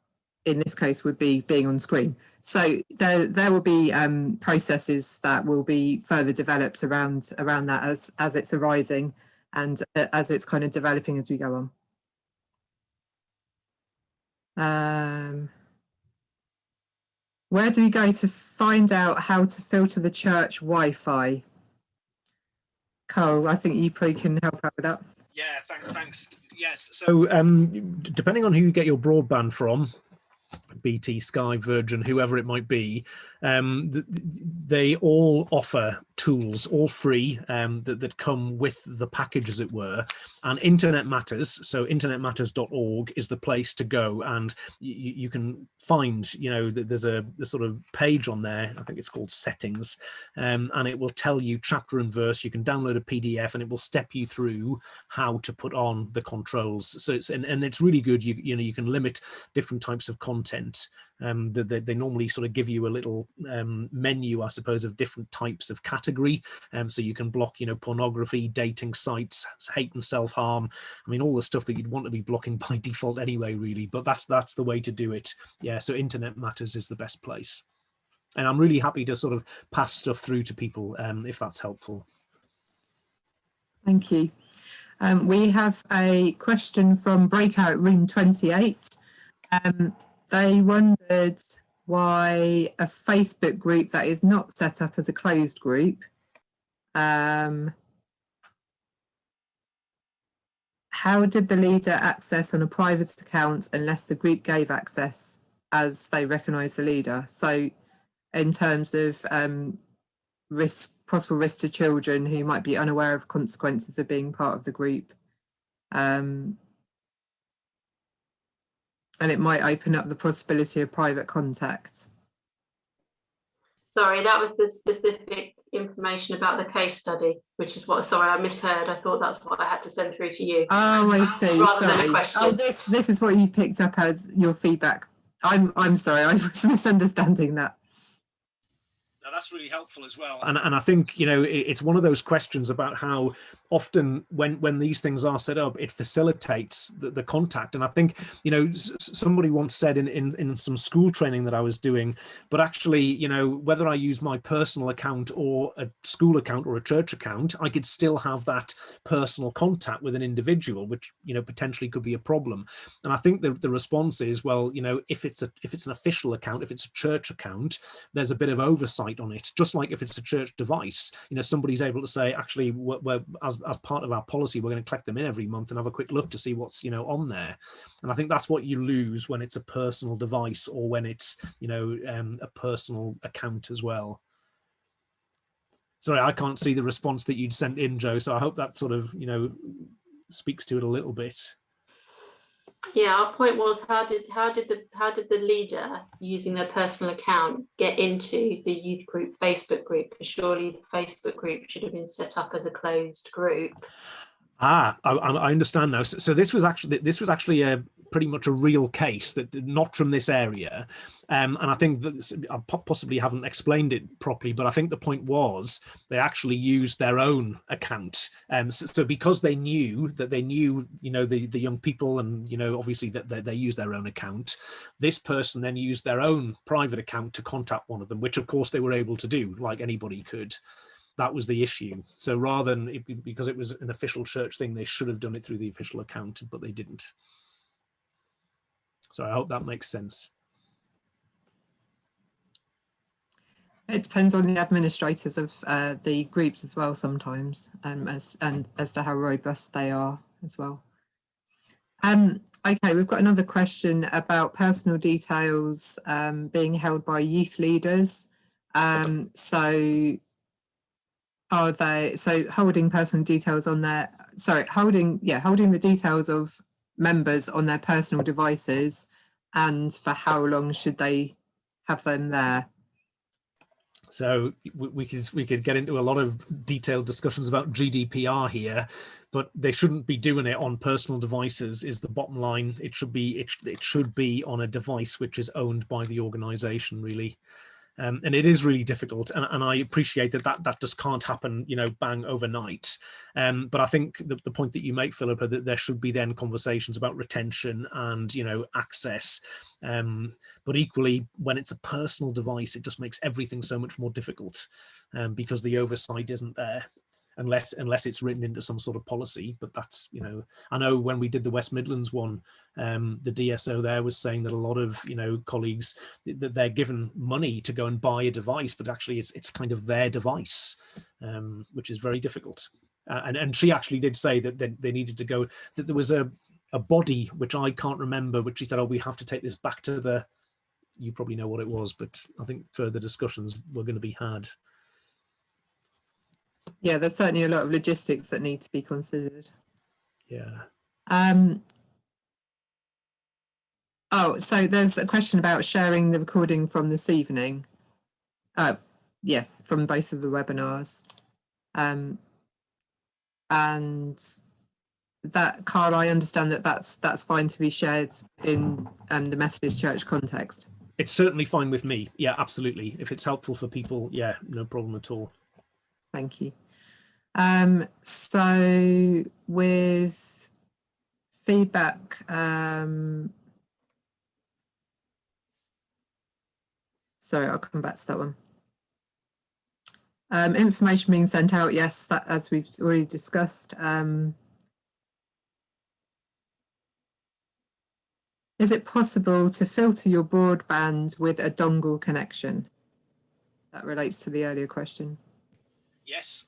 in this case would be being on screen. So there will be processes that will be further developed around that as it's arising and as it's kind of developing as we go on. Where do we go to find out how to filter the church Wi-Fi? Karl, I think you probably can help out with that. Yeah, thanks. Yes, so depending on who you get your broadband from, BT, Sky, Virgin, whoever it might be, they all offer tools, all free, that come with the package, as it were. And Internet Matters, so internetmatters.org is the place to go, and you can find, there's a sort of page on there, I think it's called Settings, and it will tell you chapter and verse. You can download a PDF and it will step you through how to put on the controls. So it's really good. You can limit different types of content. They normally sort of give you a little menu, I suppose, of different types of category, so you can block pornography, dating sites, hate and self-harm. I mean, all the stuff that you'd want to be blocking by default anyway, really, but that's the way to do it. Yeah, so Internet Matters is the best place, and I'm really happy to sort of pass stuff through to people if that's helpful. Thank you. We have a question from Breakout Room 28. They wondered why a Facebook group that is not set up as a closed group, how did the leader access on a private account unless the group gave access as they recognise the leader? So in terms of possible risk to children who might be unaware of consequences of being part of the group. And it might open up the possibility of private contact. Sorry, that was the specific information about the case study, which is sorry, I misheard. I thought that's what I had to send through to you. Oh, I see. Sorry. Oh, this is what you've picked up as your feedback. I'm sorry, I was misunderstanding that. Now, that's really helpful as well. And I think, it's one of those questions about how often when these things are set up, it facilitates the contact. And I think, somebody once said in some school training that I was doing, but actually, whether I use my personal account or a school account or a church account, I could still have that personal contact with an individual, which, potentially could be a problem. And I think the response is, well, if it's an official account, if it's a church account, there's a bit of oversight on it. Just like if it's a church device, somebody's able to say, actually, as part of our policy, we're going to collect them in every month and have a quick look to see what's on there. And I think that's what you lose when it's a personal device or when it's a personal account as well. Sorry, I can't see the response that you'd sent in, Joe, so I hope that sort of speaks to it a little bit. Yeah, our point was how did the leader using their personal account get into the youth group Facebook group? Because surely the Facebook group should have been set up as a closed group. I understand now. So this was actually pretty much a real case, that not from this area. And I think that I possibly haven't explained it properly, but I think the point was they actually used their own account. So because they knew, you know, the young people, and, you know, obviously that they used their own account, this person then used their own private account to contact one of them, which of course they were able to do like anybody could. That was the issue. So rather than, because it was an official church thing, they should have done it through the official account, but they didn't. So I hope that makes sense. It depends on the administrators of the groups as well sometimes, as to how robust they are as well. Okay, we've got another question about personal details being held by youth leaders. So holding personal details on their, holding the details of members on their personal devices, and for how long should they have them there? So we could get into a lot of detailed discussions about GDPR here, but they shouldn't be doing it on personal devices is the bottom line. It should be on a device which is owned by the organization, really. And it is really difficult, and I appreciate that just can't happen, you know, bang overnight. But I think the point that you make, Philippa, that there should be then conversations about retention and, you know, access. But equally, when it's a personal device, it just makes everything so much more difficult, because the oversight isn't there. Unless it's written into some sort of policy. But that's, you know, I know when we did the West Midlands one, the DSO there was saying that a lot of, you know, colleagues, that they're given money to go and buy a device, but actually it's kind of their device, which is very difficult. And she actually did say that they needed to go, that there was a body, which I can't remember, which she said, oh, we have to take this back to the, you probably know what it was, but I think further discussions were going to be had. Yeah, there's certainly a lot of logistics that need to be considered. Yeah. Oh, so there's a question about sharing the recording from this evening. Yeah, from both of the webinars. And that, Karl, I understand that's fine to be shared in the Methodist Church context. It's certainly fine with me. Yeah, absolutely. If it's helpful for people, yeah, no problem at all. Thank you. So with feedback, sorry, I'll come back to that one. Information being sent out, yes, that, as we've already discussed. Is it possible to filter your broadband with a dongle connection? That relates to the earlier question. Yes,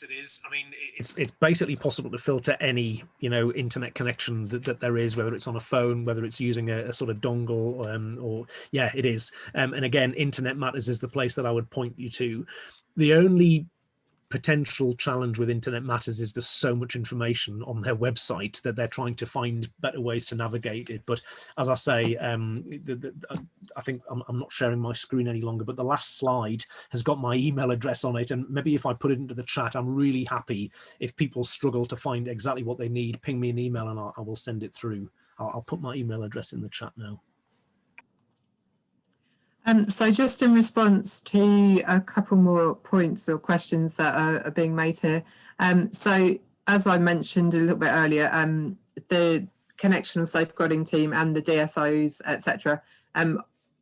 it is. I mean, it's basically possible to filter any, you know, internet connection that there is, whether it's on a phone, whether it's using a sort of dongle, or yeah, it is. And again, Internet Matters is the place that I would point you to. The only potential challenge with Internet Matters is there's so much information on their website that they're trying to find better ways to navigate it. But as I say, I think I'm not sharing my screen any longer, but the last slide has got my email address on it, and maybe if I put it into the chat, I'm really happy if people struggle to find exactly what they need, ping me an email and I will send it through. I'll put my email address in the chat now. So just in response to a couple more points or questions that are being made here. So as I mentioned a little bit earlier, the connectional safeguarding team and the DSOs, etc.,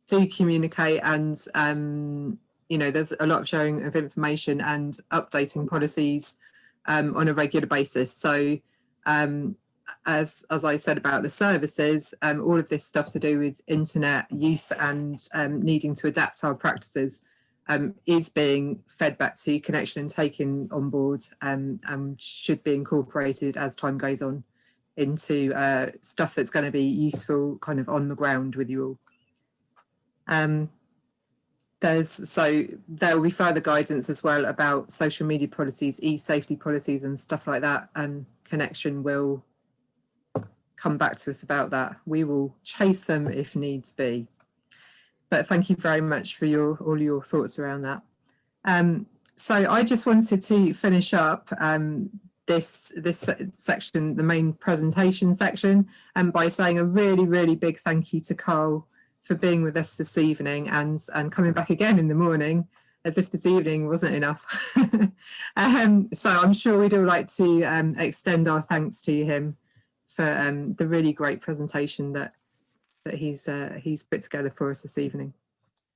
do communicate, and you know, there's a lot of sharing of information and updating policies on a regular basis. So as I said about the services, all of this stuff to do with internet use and needing to adapt our practices is being fed back to Connection and taken on board, and should be incorporated as time goes on into stuff that's going to be useful kind of on the ground with you all. So there will be further guidance as well about social media policies, e-safety policies and stuff like that, and Connection will come back to us about that. We will chase them if needs be. But thank you very much for all your thoughts around that. So I just wanted to finish up this section, the main presentation section, and by saying a really big thank you to Karl for being with us this evening and coming back again in the morning, as if this evening wasn't enough. So I'm sure we'd all like to extend our thanks to him for the really great presentation that he's put together for us this evening.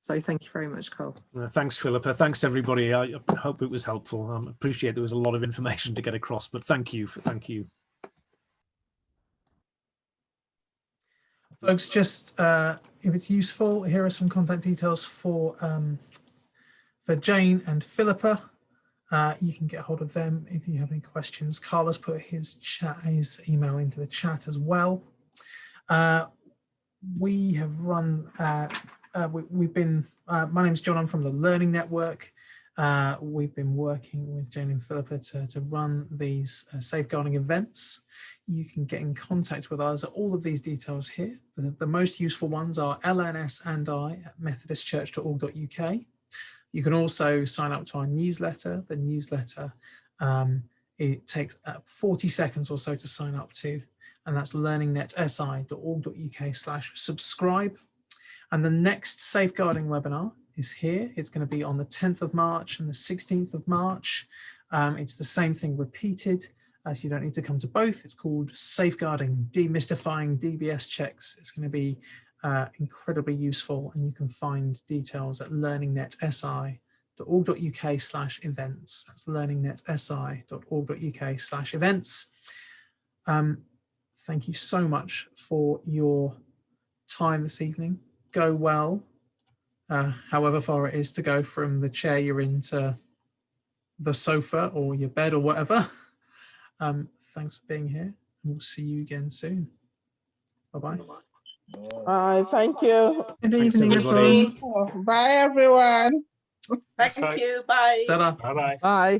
So thank you very much, Karl. Thanks, Philippa. Thanks, everybody. I hope it was helpful. I appreciate there was a lot of information to get across, but thank you. Folks, just if it's useful, here are some contact details for Jane and Philippa. You can get hold of them if you have any questions. Karl has put his email into the chat as well. We have run. We've been. My name's John. I'm from the Learning Network. We've been working with Jane and Philippa to run these safeguarding events. You can get in contact with us at all of these details here. The most useful ones are LNS&I at methodistchurch.org.uk. You can also sign up to our newsletter. The newsletter, it takes 40 seconds or so to sign up to, and that's learningnet.si.org.uk/subscribe. And the next safeguarding webinar is here. It's going to be on the 10th of March and the 16th of March. It's the same thing repeated, as you don't need to come to both. It's called Safeguarding, Demystifying DBS Checks. It's going to be incredibly useful, and you can find details at learningnet.si.org.uk/events. That's learningnet.si.org.uk/events. Thank you so much for your time this evening. Go well, however far it is to go from the chair you're in to the sofa or your bed or whatever. Thanks for being here, and we'll see you again soon. Bye-bye. Bye. Thank you. Good evening, everybody. Bye, everyone. Thank you. Bye. Ta-da. Bye-bye. Bye.